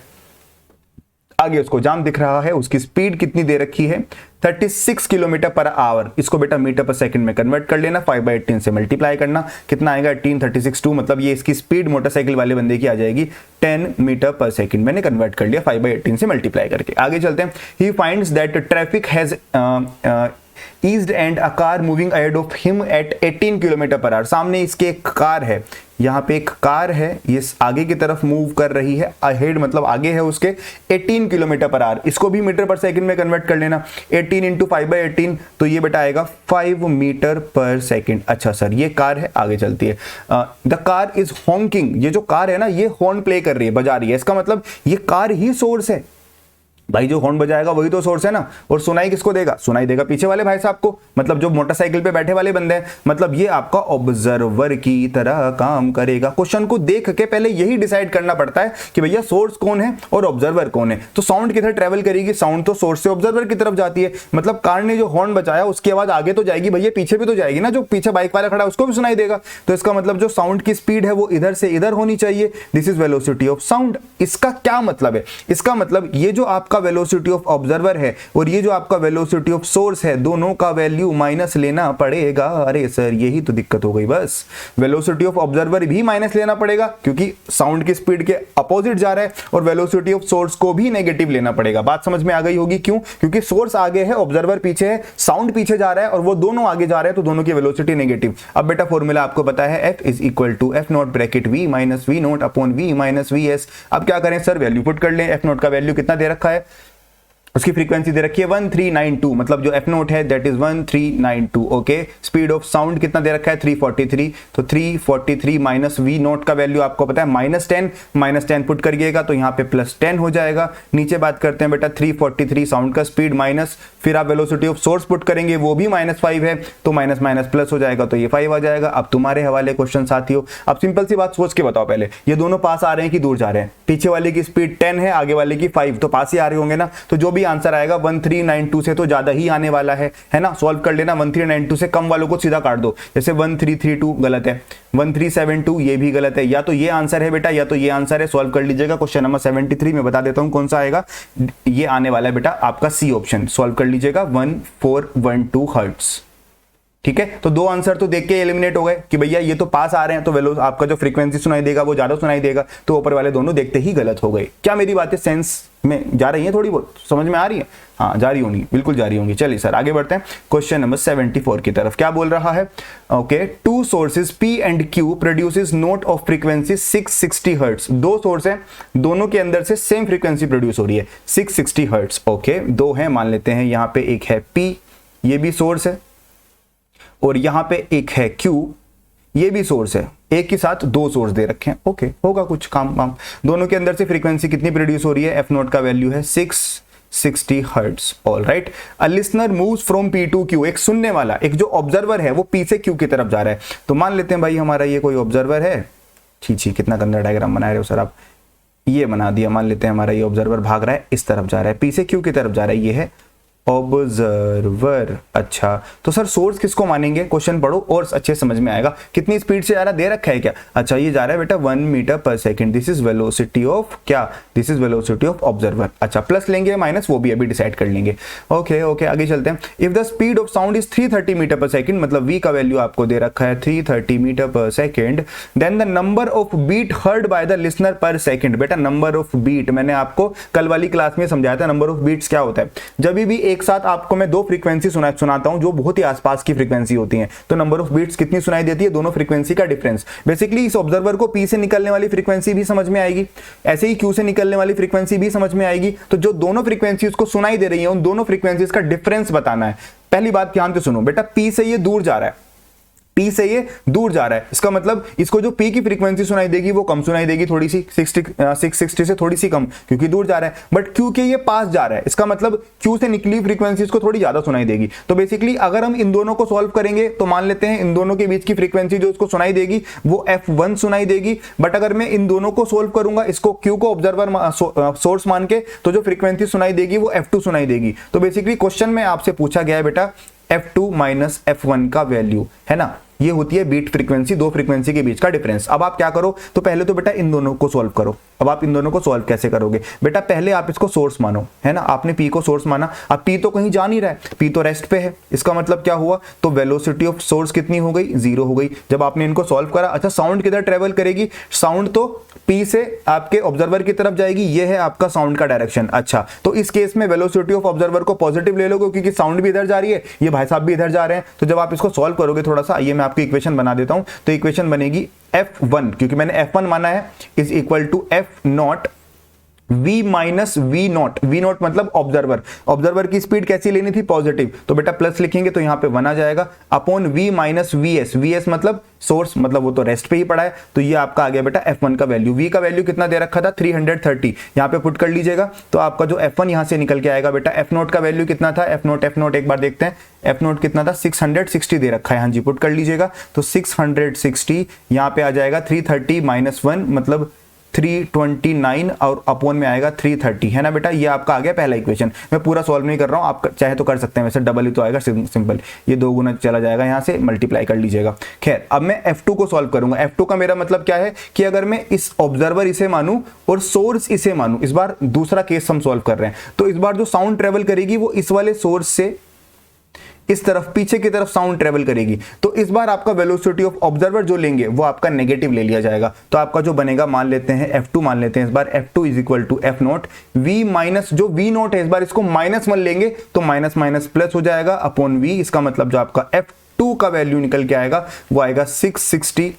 आगे उसको जाम दिख रहा है, उसकी स्पीड कितनी दे रखी है 36 किलोमीटर पर आवर। इसको बेटा मीटर पर सेकंड में कन्वर्ट कर लेना, 5/18 से मल्टीप्लाई करना, कितना आएगा 1836 मतलब ये इसकी स्पीड मोटरसाइकिल वाले बंदे की आ जाएगी 10 मीटर पर सेकंड। मैंने कन्वर्ट कर लिया 5/18 से मल्टीप्लाई करके। आगे चलते हैं। He finds that traffic has eased and a car moving ahead of him at 18 kilometre per hour. सामने इसके एक कार है, यहाँ पे एक कार है, ये आगे की तरफ मूव कर रही है, अहेड मतलब आगे है उसके 18 किलोमीटर पर आवर। इसको भी मीटर पर सेकंड में कन्वर्ट कर लेना, 18 इंटू 5/18, तो ये बेटा आएगा 5 मीटर पर सेकंड। अच्छा सर ये कार है, आगे चलती है। द कार इज हॉन्किंग, ये जो कार है ना ये हॉर्न प्ले कर रही है, बजा रही है। इसका मतलब ये कार ही सोर्स है भाई, जो हॉर्न बजाएगा वही तो सोर्स है ना। और सुनाई किसको देगा, सुनाई देगा पीछे वाले भाई साहब को, मतलब जो मोटरसाइकिल पे बैठे वाले बंदे हैं। मतलब ये आपका ऑब्जर्वर की तरह काम करेगा। क्वेश्चन को देख के पहले यही डिसाइड करना पड़ता है कि भैया सोर्स कौन है और ऑब्जर्वर कौन है। तो साउंड किधर ट्रेवल करेगी, साउंड तो सोर्स से ऑब्जर्वर की तरफ जाती है। मतलब कार ने जो हॉर्न बजाया उसकी आवाज आगे तो जाएगी भैया, पीछे भी तो जाएगी ना, जो पीछे बाइक वाला खड़ा है उसको भी सुनाई देगा। तो इसका मतलब जो साउंड की स्पीड है वो इधर से इधर होनी चाहिए। This is velocity of sound. इसका क्या मतलब है, इसका मतलब ये जो आपका वेलोसिटी ऑफ ऑब्जर्वर है और ये जो आपका वेलोसिटी ऑफ सोर्स है, दोनों का वैल्यू माइनस लेना पड़ेगा। अरे सर यही तो दिक्कत हो गई बस, वेलोसिटी ऑफ ऑब्जर्वर भी माइनस लेना पड़ेगा क्योंकि साउंड की स्पीड के अपोजिट जा रहा है, और वेलोसिटी ऑफ सोर्स को भी नेगेटिव लेना पड़ेगा। बात समझ में आ गई होगी क्यों, क्योंकि सोर्स आगे है, ऑब्जर्वर पीछे है, साउंड पीछे जा रहा है और वो दोनों आगे जा रहे हैं, तो दोनों की वेलोसिटी नेगेटिव। अब बेटा फॉर्मूला आपको पता है, F is equal to F not bracket V minus V not upon V minus V S. अब क्या करें सर, वैल्यू पुट कर लें। एफ नॉट का वैल्यू कितना दे रखा है उसकी फ्रीक्वेंसी दे रखी है 1392, मतलब जो एफ नोट है that is 1392। Okay, speed of sound कितना दे रखा है 343, तो 343 माइनस वी नोट का वैल्यू आपको पता है -10 पुट करिएगा तो यहाँ पे +10 हो जाएगा। नीचे बात करते हैं बेटा 343 साउंड का स्पीड माइनस, फिर आप वेलोसिटी ऑफ सोर्स पुट करेंगे वो भी -5 है, तो माइनस माइनस प्लस हो जाएगा, तो ये 5 आ जाएगा। अब तुम्हारे हवाले क्वेश्चन साथियों, अब सिंपल सी बात सोच के बताओ पहले, ये दोनों पास आ रहे हैं कि दूर जा रहे हैं? पीछे वाले की स्पीड 10 है, आगे वाले की 5, तो पास ही आ रहे होंगे ना, तो जो भी आंसर आएगा 1392 से तो ज्यादा ही आने वाला है ना। सॉल्व कर लेना, 1392 से कम वालों को सीधा काट दो, जैसे 1332 गलत है, 1372 ये भी गलत है, या तो ये आंसर है बेटा या तो ये आंसर है। सॉल्व कर लीजिएगा। क्वेश्चन नंबर 73 में बता देता हूं कौन सा आएगा, ये आने वाला है बेटा आपका सी ऑप्शन। सॉल्व कर लीजिएगा 1412 हर्ट्ज। ठीक है, तो दो आंसर तो देख के एलिमिनेट हो गए कि भैया ये तो पास आ रहे हैं, तो वेलो आपका जो फ्रीक्वेंसी सुनाई देगा वो ज्यादा सुनाई देगा, तो ऊपर वाले दोनों देखते ही गलत हो गए। क्या मेरी बातें सेंस में जा रही हैं, थोड़ी बहुत समझ में आ रही है? हाँ, जा रही होंगी, बिल्कुल जा रही होंगी। चलिए सर आगे बढ़ते हैं क्वेश्चन नंबर 74 की तरफ। क्या बोल रहा है? Okay, two sources P and Q produces note of frequency 660 hertz. दो सोर्स है, दोनों के अंदर से सेम फ्रीक्वेंसी प्रोड्यूस हो रही है 660 हर्ट्ज। ओके, दो है, मान लेते हैं यहाँ पे एक है P, ये भी सोर्स है, और यहां पे एक है Q, ये भी सोर्स है। एक के साथ दो सोर्स दे रखे हैं। ओके, होगा कुछ काम। दोनों के अंदर से फ्रीक्वेंसी कितनी प्रोड्यूस हो रही है? एफ नोट का वैल्यू है 660 hertz. All right, a listener moves from P to Q। एक सुनने वाला, एक जो ऑब्जर्वर है वो P से Q की तरफ जा रहा है। तो मान लेते हैं भाई हमारा ये कोई ऑब्जर्वर है। छी कितना गंदा डायग्राम बना रहे हो सर आप, ये बना दिया। मान लेते हैं हमारा ये ऑब्जर्वर भाग रहा है, इस तरफ जा रहा है, P से Q की तरफ जा रहा है, ये है ऑब्जर्वर। अच्छा, तो सर सोर्स किसको मानेंगे? क्वेश्चन पढ़ो और अच्छे समझ में आएगा। कितनी स्पीड से जा रहा दे रखा है क्या? अच्छा, ये जा रहा है बेटा 1 मीटर पर second. This is velocity of क्या? This is velocity of observer. अच्छा, प्लस लेंगे माइनस वो भी अभी डिसाइड कर लेंगे। ओके, आगे चलते हैं। If the speed of sound is 330 metre पर सेकंड, मतलब v का वैल्यू आपको दे रखा है 330 मीटर पर second, then the number of beat heard by the listener per second. बेटा नंबर ऑफ बीट मैंने आपको कल वाली क्लास में समझाया था। नंबर ऑफ बीट्स क्या होता है? जब भी एक साथ आपको मैं दो फ्रीक्वेंसी सुनाता हूं जो बहुत ही आसपास की फ्रीक्वेंसी होती हैं, तो नंबर ऑफ बीट्स कितनी सुनाई देती है? दोनों फ्रीक्वेंसी का डिफरेंस। बेसिकली इस ऑब्जर्वर को P से निकलने वाली फ्रीक्वेंसी भी समझ में आएगी, ऐसे ही Q से निकलने वाली फ्रीक्वेंसी भी समझ में आएगी। तो जो दोनों फ्रीक्वेंसी उसको सुनाई दे रही है, उन दोनों फ्रीक्वेंसीज का डिफरेंस बताना है। पहली बात ध्यान से सुनो बेटा, P से ये दूर जा रहा है, P से ये दूर जा रहा है, इसका मतलब इसको जो P की फ्रीक्वेंसी सुनाई देगी वो कम सुनाई देगी, थोड़ी सी 660 से थोड़ी सी कम, क्योंकि दूर जा रहा है। बट Q के ये पास जा रहा है, इसका मतलब Q से निकली फ्रीक्वेंसी इसको थोड़ी ज्यादा सुनाई देगी। तो बेसिकली अगर हम इन दोनों को सॉल्व करेंगे तो मान लेते हैं इन दोनों के बीच की फ्रीक्वेंसी जो उसको सुनाई देगी वो F1 सुनाई देगी। बट अगर मैं इन दोनों को सोल्व करूंगा, इसको Q को ऑब्जर्वर सोर्स मान के, तो जो फ्रीक्वेंसी सुनाई देगी वो F2 सुनाई देगी। तो बेसिकली क्वेश्चन में आपसे पूछा गया है बेटा F2 माइनस F1 का वैल्यू, है ना। ये होती है बीट फ्रीक्वेंसी, दो फ्रीक्वेंसी के बीच का डिफरेंस। अब आप क्या करो, तो पहले तो बेटा इन दोनों को सॉल्व करो। अब आप इन दोनों को सॉल्व कैसे करोगे? बेटा पहले आप इसको सोर्स मानो, है ना। आपने P को सोर्स माना, अब P तो कहीं जा नहीं रहा है, P तो रेस्ट पे है। इसका मतलब क्या हुआ? तो वेलोसिटी ऑफ सोर्स कितनी हो गई? 0 हो गई जब आपने इनको सॉल्व करा। अच्छा, साउंड किधर ट्रेवल करेगी? साउंड तो P से आपके ऑब्जर्वर की तरफ जाएगी, ये है आपका साउंड का डायरेक्शन। अच्छा, तो इस केस में वेलोसिटी ऑफ ऑब्जर्वर को पॉजिटिव ले लोगे, क्योंकि साउंड भी इधर जा रही है, ये भाई साहब भी इधर जा रहे हैं। तो जब आप इसको सॉल्व करोगे, थोड़ा सा आइए मैं आपकी इक्वेशन बना देता हूं। तो इक्वेशन बनेगी F1, क्योंकि मैंने F1 माना है, is equal to F naught V minus V naught. V naught मतलब ऑब्जर्वर, ऑब्जर्वर की स्पीड कैसी लेनी थी? पॉजिटिव, तो बेटा प्लस लिखेंगे तो यहाँ पे 1 आ जाएगा, upon V minus VS। VS मतलब सोर्स, मतलब वो तो रेस्ट पे ही पड़ा है। तो ये आपका आ गया बेटा F1 का वैल्यू। V का वैल्यू कितना दे रखा था? 330, यहाँ पे पुट कर लीजिएगा। तो आपका जो F1 यहाँ से निकल के आएगा बेटा। F नोट का वैल्यू कितना था? F नोट एक बार देखते हैं। F नोट कितना था? 660 दे रखा है। हाँ जी, पुट कर लीजिएगा। तो 660 यहाँ पे आ जाएगा 330 माइनस 1 मतलब 329 और अपॉन में आएगा 330, है ना बेटा। ये आपका आ गया पहला इक्वेशन। मैं पूरा सॉल्व नहीं कर रहा हूं, आप चाहे तो कर सकते हैं, वैसे डबल ही तो आएगा, सिंपल। ये 2 गुना चला जाएगा, यहां से मल्टीप्लाई कर लीजिएगा। खैर, अब मैं F2 को सॉल्व करूंगा। F2 का मेरा मतलब क्या है कि अगर मैं इस ऑब्जर्वर इसे मानूं और सोर्स इसे मानूं, इस बार दूसरा केस हम सॉल्व कर रहे हैं, तो इस बार जो साउंड ट्रेवल करेगी वो इस वाले सोर्स से इस तरफ पीछे की तरफ साउंड ट्रेवल करेगी। तो इस बार आपका वेलोसिटी ऑफ ऑब्जर्वर जो लेंगे वो आपका नेगेटिव ले लिया जाएगा। तो आपका जो बनेगा, मान लेते हैं F2 मान लेते हैं इस बार। F2 is equal to F naught V minus, जो V नोट है इस बार इसको माइनस 1 लेंगे तो माइनस माइनस प्लस हो जाएगा अपॉन V। इसका मतलब जो आपका F2 का वैल्यू निकल के आएगा वो आएगा 660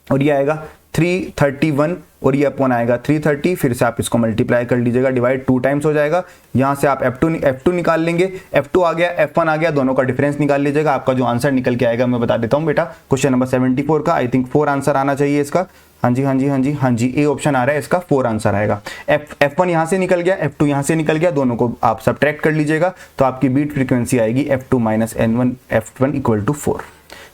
और ये आएगा 331 और ये अपॉन आएगा 330, फिर से आप इसको मल्टीप्लाई कर लीजिएगा, डिवाइड 2 टाइम्स हो जाएगा। यहाँ से आप F2 निकाल लेंगे, F2 आ गया, F1 आ गया, दोनों का डिफरेंस निकाल लीजिएगा। आपका जो आंसर निकल के आएगा मैं बता देता हूँ बेटा, क्वेश्चन नंबर 74 का आई थिंक 4 आंसर आना चाहिए इसका। हाँ जी हाँ जी हाँ जी हाँ जी, ए ऑप्शन आ रहा है, इसका 4 आंसर आएगा। F1 यहाँ से निकल गया, F2 यहाँ से निकल गया, दोनों को आप सब्ट्रैक्ट कर लीजिएगा तो आपकी बीट फ्रीक्वेंसी आएगी F2 - N1 F1 = 4।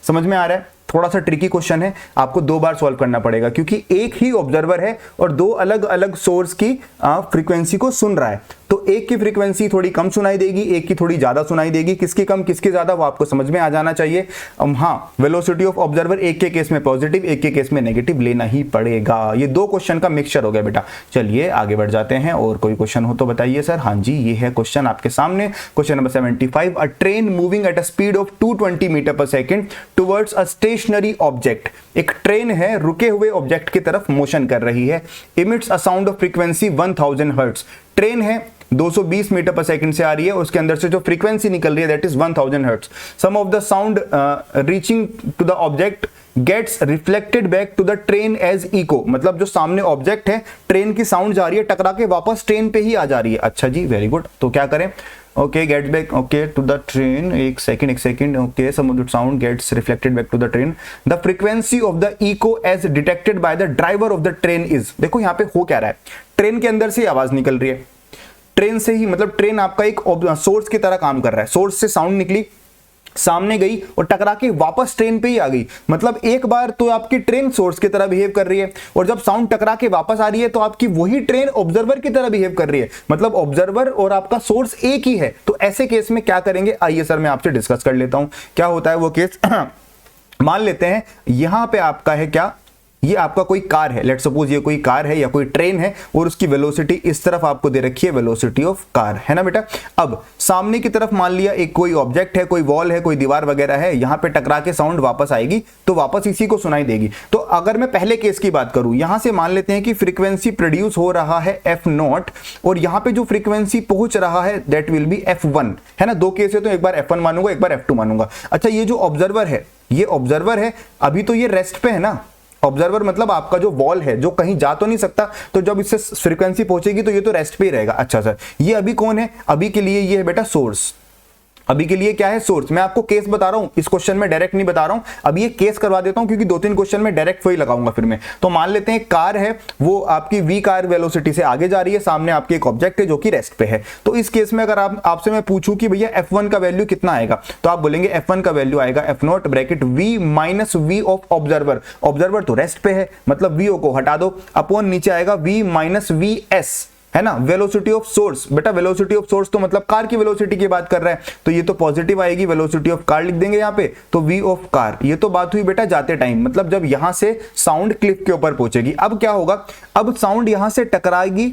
समझ में आ रहा है? थोड़ा सा ट्रिकी क्वेश्चन है, आपको 2 बार सॉल्व करना पड़ेगा क्योंकि एक ही ऑब्जर्वर है और 2 अलग अलग सोर्स की फ्रीक्वेंसी को सुन रहा है। तो एक की फ्रीक्वेंसी थोड़ी कम सुनाई देगी, एक की थोड़ी ज्यादा सुनाई देगी। किसकी कम किसकी ज्यादा वो आपको समझ में आ जाना चाहिए। हाँ, वेलोसिटी ऑफ ऑब्जर्वर एक के केस में पॉजिटिव, एक के केस में नेगेटिव लेना ही पड़ेगा। ये 2 क्वेश्चन का मिक्सचर हो गया बेटा। चलिए आगे बढ़ जाते हैं, और कोई क्वेश्चन हो तो बताइए सर। हाँ जी, ये है क्वेश्चन आपके सामने, question number 75। A train moving at a speed of 220 metre पर second towards a stationary object. एक ट्रेन है, रुके हुए ऑब्जेक्ट की तरफ मोशन कर रही है। Emits a sound of frequency 1000 hertz. Train है 220 मीटर पर सेकंड से आ रही है, उसके अंदर से जो फ्रीक्वेंसी निकल रही है that is 1000 hertz. Some of the sound reaching to the object gets reflected back to the train as echo. मतलब जो सामने ऑब्जेक्ट है, ट्रेन की साउंड जा रही है, टकरा के वापस ट्रेन पे ही आ जा रही है। अच्छा जी, वेरी गुड। तो क्या करें? Okay, gets back okay to the train. एक second okay, some of the sound gets reflected back to the train. The frequency of the echo as detected by the driver of the train is. देखो यहाँ पे हो क्या रहा है, train के अंदर से आवाज निकल रही है, ट्रेन से ही, मतलब ट्रेन आपका एक सोर्स की तरह काम कर रहा है। सोर्स से साउंड निकली, सामने गई और टकरा के वापस ट्रेन पे ही आ गई। मतलब एक बार तो आपकी ट्रेन सोर्स की तरह बिहेव कर रही है, और जब साउंड टकरा के वापस आ रही है तो आपकी वही ट्रेन ऑब्जर्वर की तरह बिहेव कर रही है। मतलब ऑब्जर्वर और आपका सोर्स एक ही है। तो ऐसे केस में क्या करेंगे, आइए सर मैं आपसे डिस्कस कर लेता हूं क्या होता है वो केस। मान लेते हैं यहां पे आपका है क्या, ये आपका कोई कार है, लेट सपोज ये कोई कार है या कोई ट्रेन है, और उसकी वेलोसिटी इस तरफ आपको दे रखी है, वेलोसिटी ऑफ कार, है ना बेटा। अब सामने की तरफ मान लिया एक कोई ऑब्जेक्ट है, कोई वॉल है, कोई दीवार वगैरह है, यहां पे टकरा के साउंड वापस आएगी तो वापस इसी को सुनाई देगी। तो अगर मैं पहले केस की बात करूं, यहां से मान लेते हैं कि फ्रीक्वेंसी प्रोड्यूस हो रहा है F0, और यहां पे जो फ्रीक्वेंसी पहुंच रहा है दैट विल बी F1, है ना। 2 केस है तो एक बार F1 मानूंगा, एक बार F2 मानूंगा। अच्छा, ये जो ऑब्जर्वर है, ये ऑब्जर्वर है, अभी तो ये रेस्ट पे है ना। ऑब्जर्वर मतलब आपका जो वॉल है, जो कहीं जा तो नहीं सकता, तो जब इससे फ्रीक्वेंसी पहुंचेगी तो ये तो रेस्ट पे ही रहेगा। अच्छा सर, ये अभी कौन है? अभी के लिए ये है बेटा सोर्स। अभी के लिए क्या है? सोर्स। मैं आपको केस बता रहा हूं, इस क्वेश्चन में डायरेक्ट नहीं बता रहा हूं, अभी ये केस करवा देता हूं क्योंकि 2-3 क्वेश्चन में डायरेक्ट वही लगाऊंगा फिर मैं। तो मान लेते हैं कार है, वो आपकी v कार वेलोसिटी से आगे जा रही है, सामने आपके एक ऑब्जेक्ट है जो कि रेस्ट पे है। तो इस केस में अगर आपसे मैं पूछूं कि भैया F1 का वैल्यू कितना आएगा, तो आप बोलेंगे F1 का वैल्यू आएगा F0 bracket v minus v of observer. Observer तो रेस्ट पे है, मतलब vo को हटा दो, अपॉन नीचे आएगा v माइनस vs, है ना, वेलोसिटी ऑफ सोर्स। बेटा वेलोसिटी ऑफ सोर्स तो मतलब कार की वेलोसिटी की बात कर रहा है, तो ये तो पॉजिटिव आएगी, वेलोसिटी ऑफ कार लिख देंगे यहाँ पे, तो v ऑफ कार। ये तो बात हुई बेटा जाते टाइम, मतलब जब यहां से साउंड क्लिफ के ऊपर पहुंचेगी। अब क्या होगा, अब साउंड यहां से टकराएगी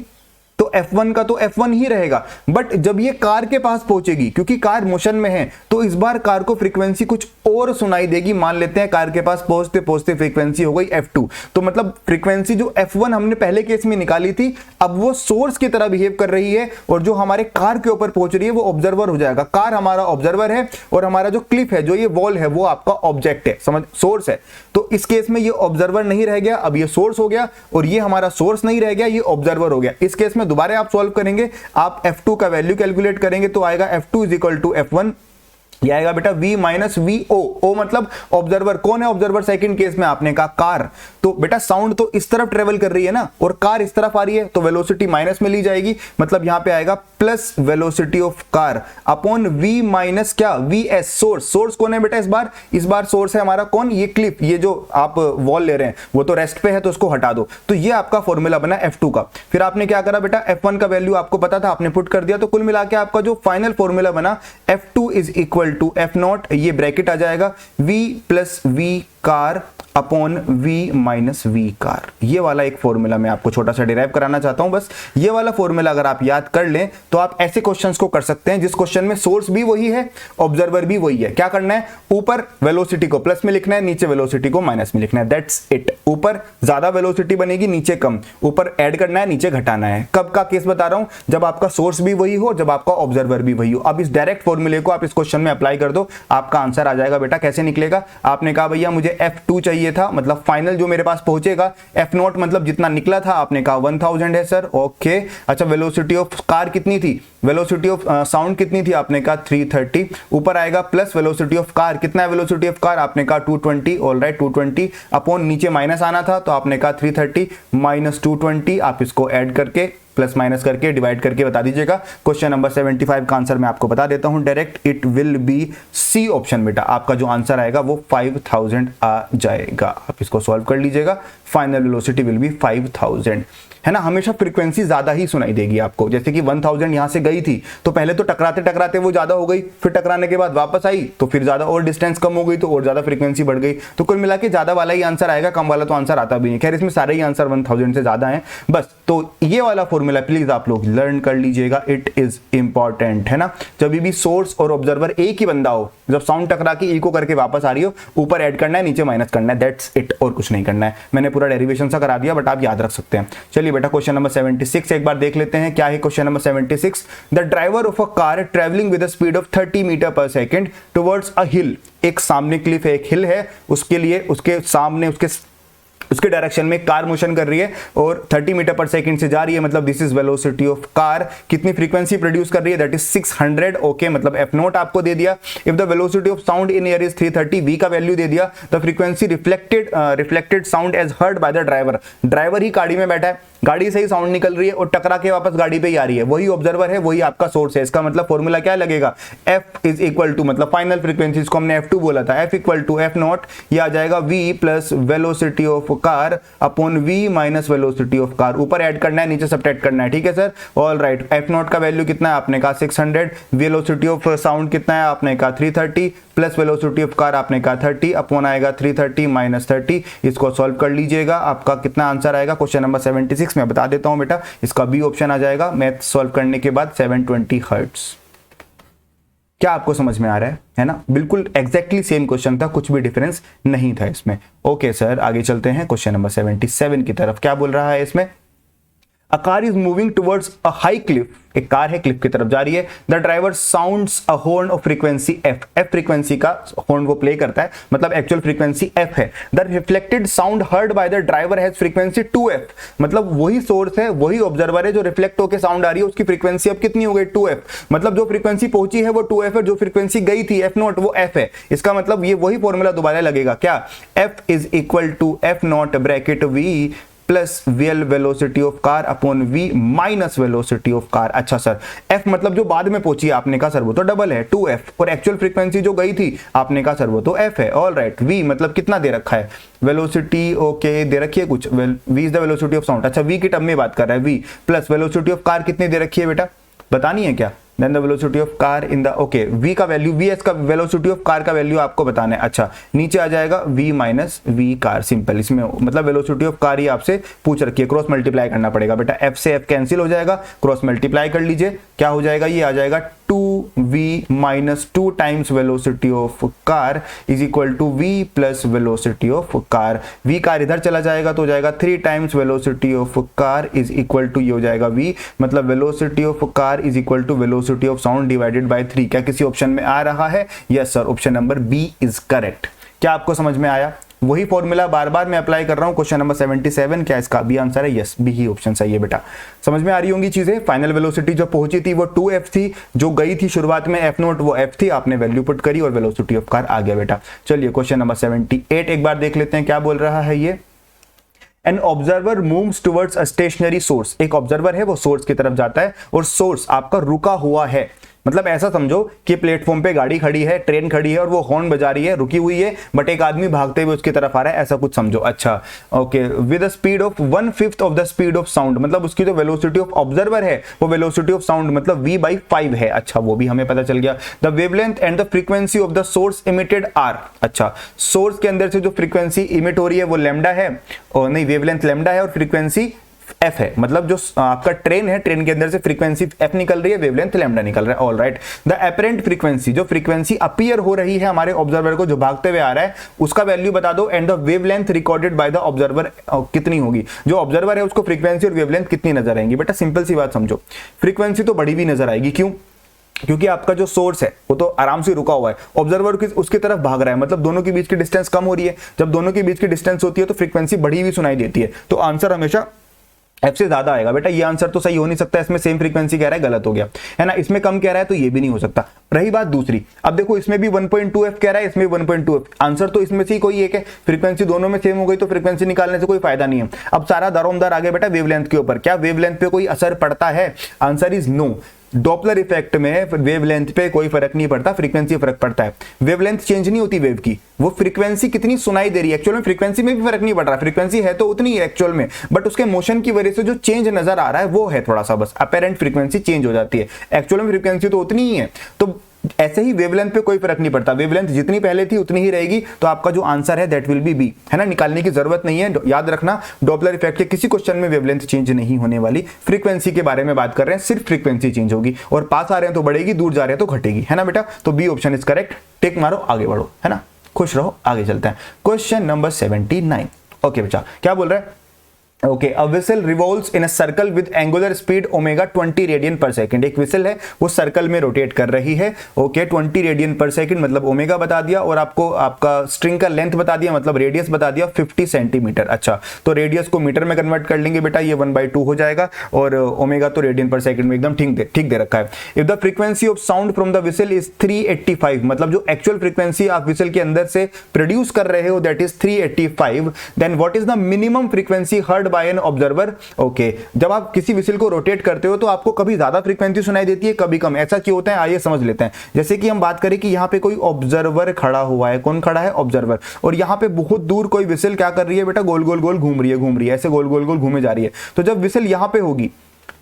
तो F1 का तो F1 ही रहेगा, बट जब ये कार के पास पहुंचेगी, क्योंकि कार मोशन में है, तो इस बार कार को फ्रीक्वेंसी कुछ और सुनाई देगी। मान लेते हैं कार के पास पहुंचते पहुंचते फ्रीक्वेंसी हो गई F2, तो मतलब फ्रीक्वेंसी जो F1 हमने पहले केस में निकाली थी, अब वो सोर्स की तरह बिहेव कर रही है, और जो हमारे कार के ऊपर पहुंच रही है वो ऑब्जर्वर हो जाएगा। कार हमारा ऑब्जर्वर है, और हमारा जो क्लिफ है, जो ये वॉल है, वो आपका ऑब्जेक्ट है, समझ, सोर्स है। तो इस केस में ये ऑब्जर्वर नहीं रह गया, अब ये सोर्स हो गया, और ये हमारा सोर्स नहीं रह गया, ये ऑब्जर्वर हो गया। इस केस में दोबारा आप सॉल्व करेंगे, आप F2 का वैल्यू कैलकुलेट करेंगे तो आएगा F2 = F1, ये आएगा बेटा v माइनस vo। ओ मतलब ऑब्जर्वर कौन है? ऑब्जर्वर सेकंड केस में आपने कहा कार। तो बेटा साउंड तो इस तरफ ट्रेवल कर रही है ना, और कार इस तरफ आ रही है, तो वेलोसिटी माइनस में ली जाएगी, मतलब यहां पे आएगा plus velocity of car upon v minus क्या, vs। सोर्स, सोर्स कौन है बेटा इस बार सोर्स है हमारा कौन? ये क्लिप, ये जो आप वॉल ले रहे हैं वो तो रेस्ट पे है, तो उसको हटा दो। तो ये आपका फॉर्मूला बना F2 का। फिर आपने क्या करा बेटा, F1 का वैल्यू आपको पता था, आपने पुट कर दिया, तो कुल मिला के आपका जो फाइनल फॉर्मूला बना F2 is equal to F0, ये ब्रैकेट आ जाएगा v plus v car upon v minus v car. ये वाला एक फॉर्मूला मैं आपको छोटा सा डिराइव कराना चाहता हूं। बस ये वाला फॉर्मूला अगर आप याद कर लें तो आप ऐसे क्वेश्चंस को कर सकते हैं जिस क्वेश्चन में सोर्स भी वही है, ऑब्जर्वर भी वही है। क्या करना है, ऊपर वेलोसिटी को प्लस में लिखना है, नीचे वेलोसिटी को माइनस में लिखना है, दैट्स इट। ऊपर ज्यादा वेलोसिटी बनेगी, नीचे कम, ऊपर ऐड करना है, नीचे घटाना है। कब का केस बता रहा हूं, जब आपका सोर्स भी वही हो, जब आपका ऑब्जर्वर भी वही हो। अब इस डायरेक्ट फॉर्मूले को आप इस क्वेश्चन में अप्लाई कर दो, आपका आंसर आ जाएगा। बेटा कैसे निकलेगा, आपने कहा भैया मुझे मुझे F2 चाहिए था, मतलब फाइनल जो मेरे पास पहुंचेगा। F0 मतलब जितना निकला था, आपने कहा 1000 है सर, ओके। अच्छा, वेलोसिटी ऑफ कार कितनी थी, वेलोसिटी ऑफ साउंड कितनी थी, आपने कहा 330, ऊपर आएगा प्लस वेलोसिटी ऑफ कार, कितना है वेलोसिटी ऑफ कार, आपने कहा 220, ऑलराइट 220 अपॉन नीचे माइनस आना था तो आपने कहा 330 माइनस 220, आप इसको ऐड करके प्लस माइनस करके डिवाइड करके बता दीजिएगा। क्वेश्चन नंबर 75 का आंसर मैं आपको बता देता हूं direct, it will be C option बेटा, आपका जो आंसर आएगा वो 5000 आ जाएगा। आप इसको सॉल्व कर लीजिएगा, फाइनल वेलोसिटी विल बी 5000, है ना। हमेशा फ्रीक्वेंसी ज्यादा ही सुनाई देगी आपको, जैसे कि 1000 यहां से गई थी तो पहले तो टकराते टकराते वो ज्यादा हो गई, फिर टकराने के बाद वापस आई तो फिर ज्यादा और डिस्टेंस कम हो गई तो और ज्यादा फ्रीक्वेंसी बढ़ गई, तो कुल मिला के ज्यादा वाला ही आंसर आएगा, कम वाला तो आंसर आता भी नहीं। खैर इसमें सारे ही आंसर 1000 से ज्यादा हैं बस। तो ये वाला फॉर्मूला प्लीज आप लोग लर्न कर लीजिएगा, इट इज इंपॉर्टेंट, है ना। जब भी सोर्स और ऑब्जर्वर एक ही बंदा हो, जब साउंड टकरा के इको करके वापस आ रही हो, ऊपर ऐड करना है नीचे माइनस करना है, दैट्स इट, और कुछ नहीं करना है। मैंने पूरा डेरिवेशन सा करा दिया बट आप याद रख सकते हैं। चलिए बेटा क्वेश्चन नंबर 76 एक बार देख लेते हैं, क्या है question number 76। The driver of a car travelling with a speed of 30 metre पर सेकंड टुवर्ड्स अ हिल, एक सामने क्लिफ है, एक हिल है, उसके लिए उसके सामने उसके डायरेक्शन में कार मोशन कर रही है और 30 मीटर पर सेकंड से जा रही है, मतलब this is velocity of car. कितनी फ्रीक्वेंसी प्रोड्यूस कर रही है, दैट इज 600, ओके, मतलब F0 आपको दे दिया। If the velocity of sound in air is 330, V का वैल्यू दे दिया। The frequency reflected sound as heard by the driver, driver ही गाड़ी में बैठा है, गाड़ी से ही साउंड निकल रही है और टकरा के वापस गाड़ी पे ही आ रही है, वही ऑब्जर्वर है, वही आपका सोर्स है। इसका मतलब फॉर्मूला क्या लगेगा, F इज इक्वल टू, मतलब फाइनल फ्रीक्वेंसी, इसको हमने F2 बोला था, F इक्वल टू F0, ये आ जाएगा V plus velocity of car upon V minus velocity of car, ऊपर ऐड करना है नीचे सब्ट्रैक्ट करना है, ठीक है सर, ऑल राइट। F0 का वैल्यू कितना है, आपने कहा 600, वेलोसिटी ऑफ साउंड कितना है, आपने कहा 330, प्लस वेलोसिटी ऑफ कार आपने कहा 30, अपॉन आएगा 330 माइनस 30, इसको सॉल्व कर लीजिएगा, आपका कितना आंसर आएगा क्वेश्चन नंबर 76 में बता देता हूं बेटा, इसका बी ऑप्शन आ जाएगा मैथ सॉल्व करने के बाद 720 हर्ट्ज। क्या आपको समझ में आ रहा है ना, बिल्कुल एग्जैक्टली सेम क्वेश्चन था, कुछ भी डिफरेंस नहीं था इसमें। ओके सर, आगे चलते हैं क्वेश्चन नंबर 77 की तरफ। क्या बोल रहा है इसमें, A car is moving towards a high cliff, एक कार है क्लिफ की तरफ जा रही है। The driver sounds a horn of frequency F, F frequency का हॉर्न वो प्ले करता है, मतलब एक्चुअल फ्रीक्वेंसी F है। The reflected sound heard by the driver has frequency 2F, मतलब वही सोर्स है, वही ऑब्जर्वर है, जो रिफ्लेक्ट होकर साउंड आ रही है उसकी फ्रीक्वेंसी अब कितनी हो गई 2F, मतलब जो फ्रीक्वेंसी पहुंची है वो 2F है, जो फ्रीक्वेंसी गई थी F0 वो F है। इसका मतलब ये वही फॉर्मूला दोबारा लगेगा, क्या, F is equal to F0 bracket V plus VL velocity of car upon V minus velocity of car. अच्छा सर, F मतलब जो बाद में पहुंची, आपने कहा सर वो तो डबल है 2F, और एक्चुअल फ्रीक्वेंसी जो गई थी आपने कहा सर वो तो F है, ऑल राइट। V मतलब कितना दे रखा है, वेलोसिटी ओके दे रखी है कुछ, V is the velocity of sound, अच्छा V की टर्म में बात कर रहा है, V plus velocity of car कितनी दे रखी है बेटा, बतानी है क्या, then the velocity of car in the, okay V का वैल्यू, VS का वेलोसिटी ऑफ कार का वैल्यू आपको बताना है। अच्छा, नीचे आ जाएगा V minus V car, simple, इसमें मतलब वेलोसिटी ऑफ कार ही आपसे पूछ रखी है, क्रॉस मल्टीप्लाई करना पड़ेगा बेटा, F से F कैंसिल हो जाएगा, क्रॉस मल्टीप्लाई कर लीजिए, क्या हो जाएगा, ये आ जाएगा 2V minus 2 times velocity of car is equal to V plus velocity of car. V car इधर चला जाएगा तो हो जाएगा 3 times velocity of car is equal to, ये हो जाएगा V, मतलब velocity of car is equal to velocity of sound divided by 3। क्या किसी ऑप्शन में आ रहा है, yes sir, option number B is correct. क्या आपको समझ में आया, वही फॉर्मूला बार बार मैं अप्लाई कर रहा हूं, क्वेश्चन नंबर 77, क्या इसका बी आंसर है, यस बी ही ऑप्शन सही है बेटा। समझ में आ रही होंगी चीजें, फाइनल वेलोसिटी जो पहुंची थी वो 2F थी, जो गई थी शुरुआत में F0 वो F थी, आपने वैल्यू पुट करी और वेलोसिटी ऑफ कार आ गया बेटा। चलिए क्वेश्चन नंबर 78 एक बार देख लेते हैं, क्या बोल रहा है ये, an observer moves towards a stationary source, एक ऑब्जर्वर है वो सोर्स की तरफ जाता है और सोर्स आपका रुका हुआ है, मतलब ऐसा समझो कि प्लेटफॉर्म पे गाड़ी खड़ी है, ट्रेन खड़ी है और वो हॉर्न बजा रही है, रुकी हुई है, बट एक आदमी भागते हुए उसकी तरफ आ रहा है, ऐसा कुछ समझो। अच्छा okay, with the speed of 1/5 of the speed of sound, मतलब उसकी जो वेलोसिटी ऑफ ऑब्जर्वर है वो वेलोसिटी ऑफ साउंड मतलब V/5 है। अच्छा, वो भी हमें पता चल गया। The wavelength and the frequency of the source emitted are, अच्छा सोर्स के अंदर से जो फ्रीक्वेंसी इमिट हो रही है वो लैम्डा है, और नहीं वेवलेंथ लैम्डा है और फ्रीक्वेंसी F है, मतलब जो आपका ट्रेन है, ट्रेन के अंदर से फ्रीक्वेंसी F निकल रही है, वेवलेंथ लैम्डा निकल रहा है, all right. The apparent frequency, जो फ्रीक्वेंसी अपीयर हो रही है हमारे ऑब्जर्वर को जो भागते हुए आ रहा है, उसका वैल्यू बता दो, and the wavelength recorded by the observer कितनी होगी, जो ऑब्जर्वर है उसको फ्रीक्वेंसी और वेवलेंथ कितनी नजर आएंगी। बेटा सिंपल सी बात समझो, फ्रीक्वेंसी तो बड़ी भी नजर आएगी, क्यों, क्योंकि आपका जो सोर्स है वो तो आराम से रुका हुआ है, ऑब्जर्वर उसकी तरफ भाग रहा है, मतलब दोनों के बीच की डिस्टेंस कम हो रही है। जब दोनों के बीच की डिस्टेंस होती है तो फ्रीक्वेंसी बढ़ी हुई सुनाई देती है, तो आंसर हमेशा एफ से ज्यादा आएगा। बेटा ये आंसर तो सही हो नहीं सकता, इसमें सेम फ्रीक्वेंसी कह रहा है, गलत हो गया है ना। इसमें कम कह रहा है तो ये भी नहीं हो सकता। रही बात दूसरी, अब देखो इसमें भी 1.2 एफ कह रहा है, इसमें 1.2 एफ, आंसर तो इसमें से ही कोई एक है, फ्रीक्वेंसी दोनों में सेम हो गई तो फ्रीक्वेंसी निकालने से कोई फायदा नहीं है। अब सारा दारोमदार आगे बेटा वेवलेंथ के ऊपर, क्या वेवलेंथ पे कोई असर पड़ता है? Answer is no. Doppler effect में वेवलेंथ पे कोई फर्क नहीं पड़ता, फ्रीक्वेंसी फर्क पड़ता है। वेवलेंथ चेंज नहीं होती वेव की, वो फ्रीक्वेंसी कितनी सुनाई दे रही है, एक्चुअल में फ्रीक्वेंसी में भी फर्क नहीं पड़ रहा, फ्रीक्वेंसी है तो उतनी है एक्चुअल में, बट उसके मोशन की वजह से जो चेंज नजर आ रहा है वो है थोड़ा सा, बस अपेरेंट फ्रीक्वेंसी चेंज हो जाती है, एक्चुअल में फ्रीक्वेंसी तो उतनी ही है। तो ऐसे ही वेवलेंथ पे कोई फर्क नहीं पड़ता, वेवलेंथ जितनी पहले थी उतनी ही रहेगी, तो आपका जो आंसर है दैट विल बी बी, है ना। निकालने की जरूरत नहीं है, याद रखना डॉपलर इफेक्ट के किसी क्वेश्चन में वेवलेंथ चेंज नहीं होने वाली, फ्रीक्वेंसी के बारे में बात कर रहे हैं, सिर्फ फ्रीक्वेंसी चेंज होगी, और पास आ रहे हैं तो बढ़ेगी, दूर जा रहे हैं तो घटेगी, है ना बेटा। तो बी ऑप्शन इज करेक्ट, टिक मारो, आगे बढ़ो, है ना, खुश रहो, आगे चलते हैं। Question number 79। ओके बच्चा, क्या बोल रहा है? Okay, a whistle revolves in a circle with angular speed omega 20 radian पर सेकंड। एक विसल है वो सर्कल में रोटेट कर रही है, ओके 20 रेडियन पर सेकंड मतलब ओमेगा बता दिया, और आपको आपका स्ट्रिंग का लेंथ बता दिया, मतलब रेडियस बता दिया 50 सेंटीमीटर। अच्छा, तो रेडियस को मीटर में कन्वर्ट कर लेंगे बेटा, ये 1/2 हो जाएगा, और ओमेगा तो रेडियन पर सेकंड में एकदम ठीक दे रखा है। If the frequency of sound from the whistle is 385, मतलब जो एक्चुअल फ्रीक्वेंसी आप विसल के अंदर से प्रोड्यूस कर रहे हो that is 385, then what is the minimum frequency heard by an observer. Okay, जब आप किसी विसल को रोटेट करते हो तो आपको कभी ज्यादा फ्रीक्वेंसी सुनाई देती है, कभी कम, ऐसा क्यों होता है आइए समझ लेते हैं। जैसे कि हम बात करें कि यहाँ पे कोई ऑब्जर्वर खड़ा हुआ है, कौन खड़ा है? ऑब्जर्वर, और यहाँ पे बहुत दूर कोई विसल क्या कर रही है बेटा? गोल गोल गोल घूम रही है, ऐसे गोल गोल गोल घूमे जा रही है। तो जब विसल यहाँ पे होगी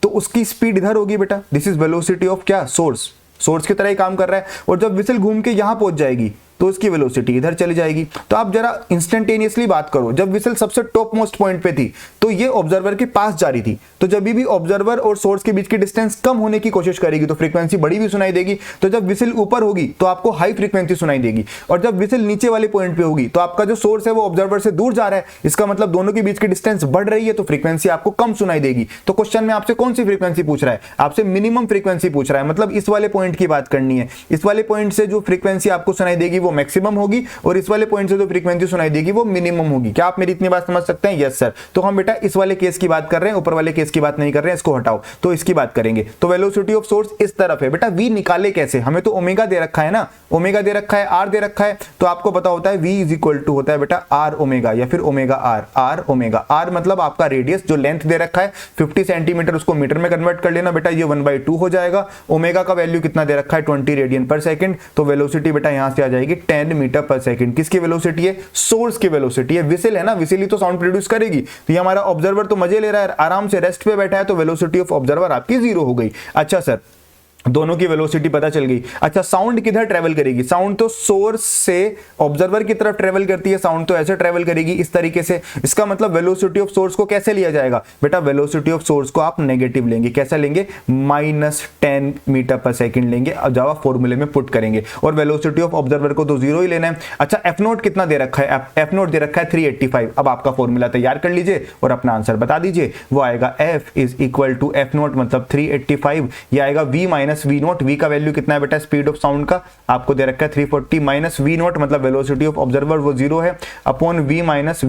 तो उसकी स्पीड इधर होगी बेटा, दिस इज वेलोसिटी ऑफ क्या? सोर्स की तरह ही काम कर रहा है, और जब विसल घूम के यहां पहुंच जाएगी तो उसकी वेलोसिटी इधर चली जाएगी। तो आप जरा इंस्टेंटेनियसली बात करो, जब विसल सबसे टॉप मोस्ट पॉइंट पे थी तो ये ऑब्जर्वर के पास जा रही थी, तो जब भी ऑब्जर्वर और सोर्स के बीच की डिस्टेंस कम होने की कोशिश करेगी तो फ्रीक्वेंसी बड़ी हुई सुनाई देगी। तो जब विसल ऊपर होगी तो आपको हाई फ्रीक्वेंसी सुनाई देगी, और जब विसल नीचे वाले पॉइंट पे होगी तो आपका जो सोर्स है वो ऑब्जर्वर से दूर जा रहा है, इसका मतलब दोनों के बीच की डिस्टेंस बढ़ रही है, तो फ्रीक्वेंसी आपको कम सुनाई देगी। तो क्वेश्चन में आपसे कौन सी फ्रीक्वेंसी पूछ रहा है? आपसे मिनिमम फ्रीक्वेंसी पूछ रहा है, मतलब इस वाले पॉइंट की बात करनी है। इस वाले पॉइंट से जो फ्रीक्वेंसी आपको सुनाई देगी वो मैक्सिमम होगी, और इस वाले पॉइंट से जो फ्रीक्वेंसी सुनाई देगी वो मिनिमम होगी। क्या आप मेरी इतनी बात समझ सकते हैं? Yes sir. तो हम बेटा इस वाले केस की बात कर रहे हैं, ऊपर वाले केस की बात नहीं कर रहे हैं, इसको हटाओ, तो इसकी बात करेंगे। तो वेलोसिटी ऑफ सोर्स इस तरफ है बेटा, v निकाले कैसे? हमें तो ओमेगा दे रखा है ना, ओमेगा दे रखा है, आर दे रखा है, तो आपको पता होता है v इज इक्वल टू होता है बेटा आर ओमेगा, या फिर ओमेगा आर ओमेगा। आर मतलब आपका रेडियस, जो लेंथ दे रखा है 50 सेंटीमीटर, उसको मीटर में कन्वर्ट कर लेना बेटा, ये 1/2 हो जाएगा। ओमेगा का वैल्यू कितना दे रखा है? 20 रेडियन पर सेकंड, तो वेलोसिटी बेटा यहां से आ जाएगी 10 मीटर पर सेकंड। किसकी वेलोसिटी है? सोर्स की वेलोसिटी है। विसल है ना, विसल ही तो साउंड प्रोड्यूस करेगी, तो ये हमारा ऑब्जर्वर तो मजे ले रहा है, आराम से रेस्ट पे बैठा है, तो वेलोसिटी ऑफ ऑब्जर्वर आपकी 0 हो गई। अच्छा सर, दोनों की वेलोसिटी पता चल गई। अच्छा, साउंड किधर ट्रेवल करेगी? साउंड तो सोर्स से ऑब्जर्वर की तरफ ट्रेवल करती है, साउंड तो ऐसे ट्रेवल करेगी इस तरीके से। इसका मतलब वेलोसिटी ऑफ सोर्स को कैसे लिया जाएगा बेटा? वेलोसिटी ऑफ सोर्स को आप नेगेटिव लेंगे। कैसा लेंगे? -10 मीटर पर सेकंड लेंगे, जब आप फॉर्मूले में पुट करेंगे, और वेलोसिटी ऑफ ऑब्जर्वर को तो 0 ही लेना है। अच्छा, एफ नोट कितना दे रखा है? एफ नोट दे रखा है 385। अब आपका फॉर्मूला तैयार कर लीजिए और अपना आंसर बता दीजिए। वो आएगा F is equal to F naught मतलब 385, ये आएगा V minus V naught. V का वैल्यू कितना है बेटा? स्पीड ऑफ साउंड का आपको दे रखा है 340, माइनस वी नोट मतलब वेलोसिटी ऑफ ऑब्जर्वर वो 0 है, upon V minus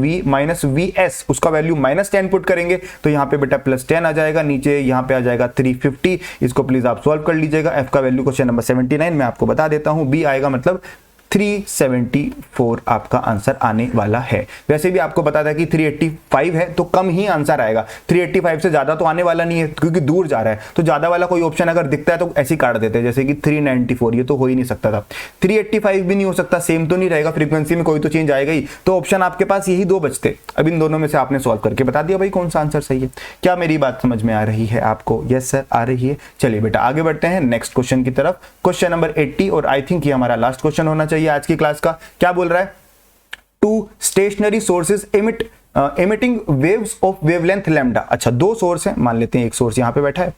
V S, उसका वैल्यू -10 पुट करेंगे तो यहाँ पे बेटा +10 आ जाएगा, नीचे यहाँ पे आ जाएगा 350। इसको प्लीज आप सॉल्व कर लीजिएगा। एफ का वैल्यू क्वेश्चन नंबर 79 में आपको बता देता हूँ, बी आएगा मतलब 374 आपका आंसर आने वाला है। वैसे भी आपको पता था कि 385 है तो कम ही आंसर आएगा, 385 से ज्यादा तो आने वाला नहीं है क्योंकि दूर जा रहा है, तो ज्यादा वाला कोई ऑप्शन अगर दिखता है तो ऐसे ही काट देते हैं, जैसे कि 394, ये तो हो ही नहीं सकता था। 385 भी नहीं हो सकता, सेम तो नहीं रहेगा, फ्रीक्वेंसी में कोई तो चेंज आएगा ही, तो ऑप्शन आपके पास यही 2 बचते। अब इन दोनों में से आपने सॉल्व करके बता दिया भाई कौन सा आंसर सही है। क्या मेरी बात समझ में आ रही है आपको? यस सर आ रही है। चलिए बेटा आगे बढ़ते हैं नेक्स्ट क्वेश्चन की तरफ, क्वेश्चन नंबर 80, और आई थिंक ये हमारा लास्ट क्वेश्चन होना चाहिए आज की क्लास का। क्या बोल रहा है? 2 stationary sources emitting waves of wavelength lambda। अच्छा, 2 सोर्स हैं, मान लेते हैं एक सोर्स यहां पे बैठा है,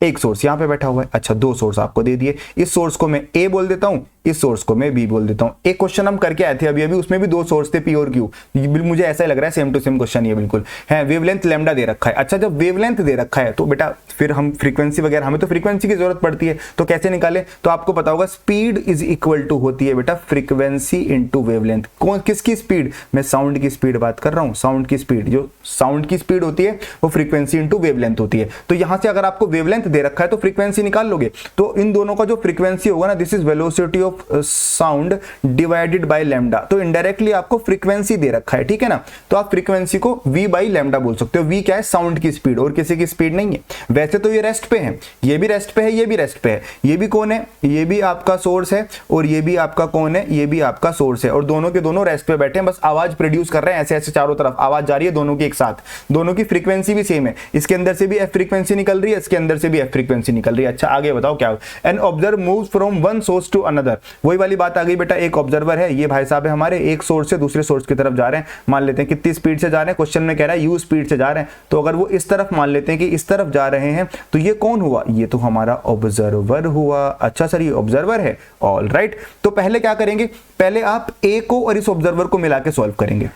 एक सोर्स यहां पे बैठा हुआ है। अच्छा, 2 सोर्स आपको दे दिए, इस सोर्स को मैं ए बोल देता हूं, इस सोर्स को मैं बी बोल देता हूं। एक क्वेश्चन हम करके आए थे अभी अभी, उसमें भी दो सोर्स थे पी और क्यू, मुझे ऐसा ही लग रहा है सेम टू सेम क्वेश्चन ये बिल्कुल है। वेवलेंथ लैम्डा दे रखा है। अच्छा, जब वेवलेंथ दे रखा है तो बेटा फिर हम फ्रीक्वेंसी वगैरह, हमें तो फ्रीक्वेंसी की जरूरत पड़ती है, तो कैसे निकाले? तो आपको पता होगा स्पीड इज इक्वल टू होती है बेटा फ्रीक्वेंसी इनटू वेवलेंथ। कौन किसकी स्पीड? मैं साउंड की स्पीड बात कर रहा हूं। साउंड की स्पीड, जो साउंड की स्पीड होती है वो फ्रीक्वेंसी इनटू वेवलेंथ होती है। तो यहां से अगर आपको वेवलेंथ दे रखा है तो फ्रीक्वेंसी निकाल लोगे, तो इन दोनों का जो फ्रीक्वेंसी होगा ना, this is velocity of sound divided by lambda. तो इनडायरेक्टली आपको फ्रीक्वेंसी दे रखा है, ठीक है ना, तो आप फ्रीक्वेंसी को v बाई लैम्डा बोल सकते हो। v क्या है? साउंड की स्पीड, और किसी की स्पीड नहीं है। वैसे तो ये रेस्ट पे है, ये भी रेस्ट पे है, ये भी रेस्ट पे है। ये भी कौन है? ये भी आपका सोर्स है, और ये भी आपका कौन है? ये भी आपका सोर्स है, और दोनों के दोनों रेस्ट पे बैठे हैं, बस आवाज प्रोड्यूस कर रहे हैं ऐसे ऐसे, चारों तरफ आवाज जा रही है दोनों की एक साथ। दोनों की फ्रीक्वेंसी भी सेम है, इसके अंदर से भी एफ फ्रीक्वेंसी निकल रही है, इसके अंदर से भी एफ फ्रीक्वेंसी निकल रही है। अच्छा आगे बताओ क्या? An observer moves from one source to another. वही वाली बात आ गई बेटा, एक ऑब्जर्वर है, ये भाई साहब है हमारे, एक सोर्स से दूसरे सोर्स की तरफ जा रहे हैं। मान लेते हैं कितनी स्पीड से जा रहे हैं, क्वेश्चन में कह रहा है यू स्पीड से जा रहे हैं, तो अगर वो इस तरफ मान लेते हैं कि इस तरफ जा रहे हैं, तो ये कौन हुआ? ये तो हमारा ऑब्जर्वर हुआ। अच्छा सर, ये ऑब्जर्वर है, ऑल राइट। तो पहले क्या करेंगे? पहले आप ए को और इस ऑब्जर्वर को मिला के सॉल्व करेंगे,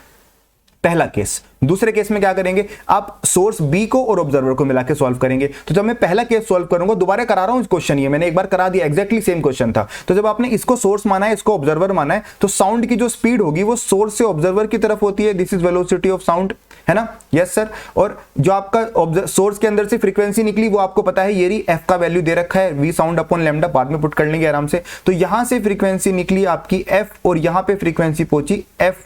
पहला केस। दूसरे केस में क्या करेंगे? आप सोर्स बी को और ऑब्जर्वर को मिला के सॉल्व करेंगे। तो जब मैं पहला केस सॉल्व करूंगा, दोबारा करा रहा हूं इस क्वेश्चन, ये मैंने एक बार करा दिया, एग्जैक्टली सेम क्वेश्चन था। तो जब आपने इसको सोर्स माना है, इसको ऑब्जर्वर माना है, तो साउंड की जो स्पीड होगी वो सोर्स से ऑब्जर्वर की तरफ होती है। This is velocity of sound, है ना? Yes sir. और जो आपका सोर्स के अंदर से फ्रीक्वेंसी निकली वो आपको पता है, ये रही, एफ का वैल्यू दे रखा है, वी साउंड अपॉन लैम्डा, बाद में पुट कर लेंगे आराम से। तो यहां से फ्रीक्वेंसी निकली आपकी एफ, और यहां पे फ्रीक्वेंसी पहुंची एफ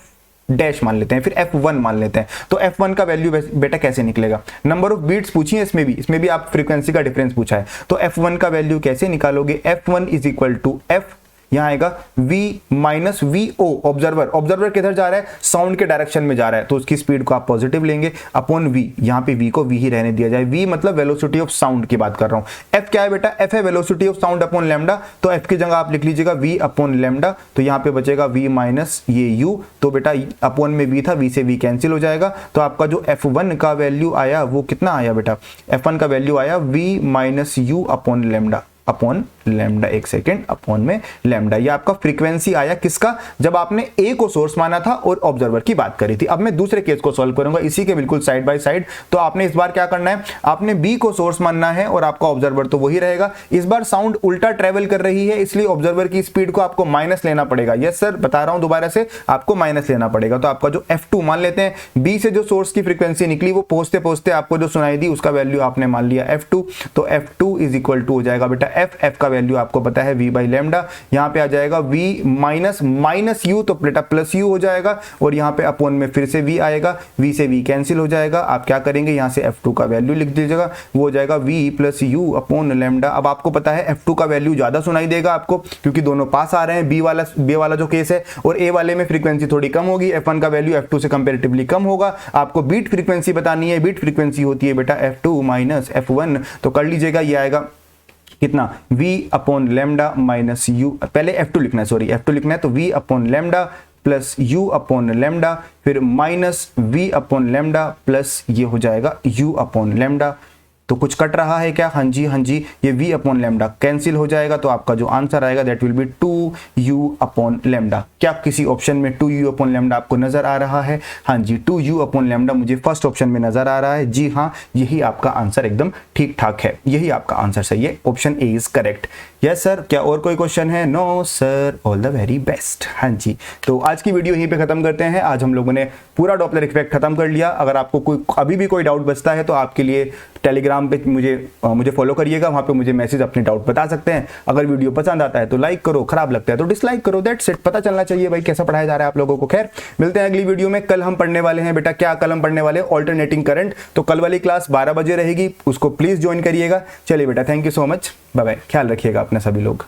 डैश मान लेते हैं, फिर F1 मान लेते हैं। तो F1 का वैल्यू बेटा कैसे निकलेगा? नंबर ऑफ बीट्स पूछी है इसमें भी आप फ्रीक्वेंसी का डिफरेंस पूछा है, तो F1 का वैल्यू कैसे निकालोगे? F1 is equal to F, यहां आएगा V माइनस VO, ऑब्जर्वर किधर जा रहा है? साउंड के डायरेक्शन में जा रहा है, तो उसकी स्पीड को आप पॉजिटिव लेंगे, अपॉन V, यहां पे V को V ही रहने दिया जाए। V मतलब वेलोसिटी ऑफ साउंड की बात कर रहा हूं। F क्या है बेटा? F है velocity of sound upon lambda, तो F की जगह आप लिख लीजिएगा V अपॉन लैम्डा, तो यहां पे बचेगा V माइनस ये U, तो बेटा अपॉन में V था, V से V कैंसिल हो जाएगा। तो आपका जो F1 का वैल्यू आया वो कितना आया बेटा? F1 का वैल्यू आया V minus U upon lambda, upon lambda, एक सेकेंड, अपॉन में लैम्डा। ये आपका फ्रीक्वेंसी आया किसका? जब आपने ए को सोर्स माना था और ऑब्जर्वर की बात करी थी। अब मैं दूसरे केस को सॉल्व करूंगा इसी के बिल्कुल साइड बाय साइड। तो आपने इस बार क्या करना है? आपने बी को सोर्स मानना है और आपका ऑब्जर्वर तो वही रहेगा। इस बार साउंड उल्टा ट्रेवल कर रही है, इसलिए ऑब्जर्वर की स्पीड को आपको माइनस लेना पड़ेगा। यस सर, बता रहा हूं दोबारा से, आपको माइनस लेना पड़ेगा। तो आपका जो F2 मान लेते हैं, बी से जो सोर्स की फ्रीक्वेंसी निकली वो पहुंचते पहुंचते आपको जो सुनाई दी उसका वैल्यू आपने मान लिया F2, तो F2 इज इक्वल टू हो जाएगा बेटा F का वैल्यू आपको पता है V बाई लैम्डा, यहां पे आ जाएगा V माइनस U, तो बेटा प्लस U हो जाएगा, और यहां पे अपॉन में फिर से V आएगा, V से V कैंसिल हो जाएगा। आप क्या करेंगे? यहां से F2 का वैल्यू लिख दीजिएगा, वो हो जाएगा V plus U upon lambda. अब आपको पता है F2 का वैल्यू ज्यादा सुनाई देगा आपको, क्योंकि दोनों पास आ रहे हैं, B वाला जो केस है, और A वाले में फ्रीक्वेंसी थोड़ी कम होगी, F1 का वैल्यू F2 से कंपेरेटिवली कम होगा। आपको बीट फ्रीक्वेंसी बतानी है, बीट फ्रीक्वेंसी होती है बेटा F2 माइनस F1, तो कर लीजिएगा, ये आएगा कितना? V upon lambda minus U, पहले F2 लिखना है, सॉरी F2 लिखना है, तो V upon lambda plus U upon lambda, फिर minus V upon lambda plus ये हो जाएगा U अपॉन लैम्डा। तो कुछ कट रहा है क्या? हाँ जी, ये V अपॉन लैम्डा कैंसिल हो जाएगा, तो आपका जो आंसर आएगा that will be 2U upon lambda. क्या किसी ऑप्शन में 2U अपॉन लैम्डा आपको नजर आ रहा है? हाँ जी, 2U अपॉन लैम्डा मुझे फर्स्ट ऑप्शन में नजर आ रहा है। जी हाँ, यही आपका आंसर एकदम ठीक ठाक है, यही आपका आंसर सही है, option A is correct. Yes sir, क्या और कोई क्वेश्चन है? No sir, all the very best. हाँ जी, तो आज की वीडियो यहीं पे खत्म करते हैं। आज हम लोगों ने पूरा डॉपलर इफेक्ट खत्म कर लिया। अगर आपको कोई अभी भी कोई डाउट बचता है तो आपके लिए टेलीग्राम पे मुझे फॉलो करिएगा, वहां पे मुझे मैसेज अपने डाउट बता सकते हैं। अगर वीडियो पसंद आता है तो लाइक करो, खराब लगता है तो डिसलाइक करो, दैट्स इट। पता चलना चाहिए भाई कैसा पढ़ाया जा रहा है आप लोगों को। खैर, मिलते हैं अगली वीडियो में। कल हम पढ़ने वाले हैं बेटा, क्या कल हम पढ़ने वाले हैं? Alternating current. तो कल वाली क्लास 12 बजे रहेगी, उसको प्लीज ज्वाइन करिएगा। चलिए बेटा, thank you so much, bye bye, ख्याल रखिएगा अपने सभी लोग।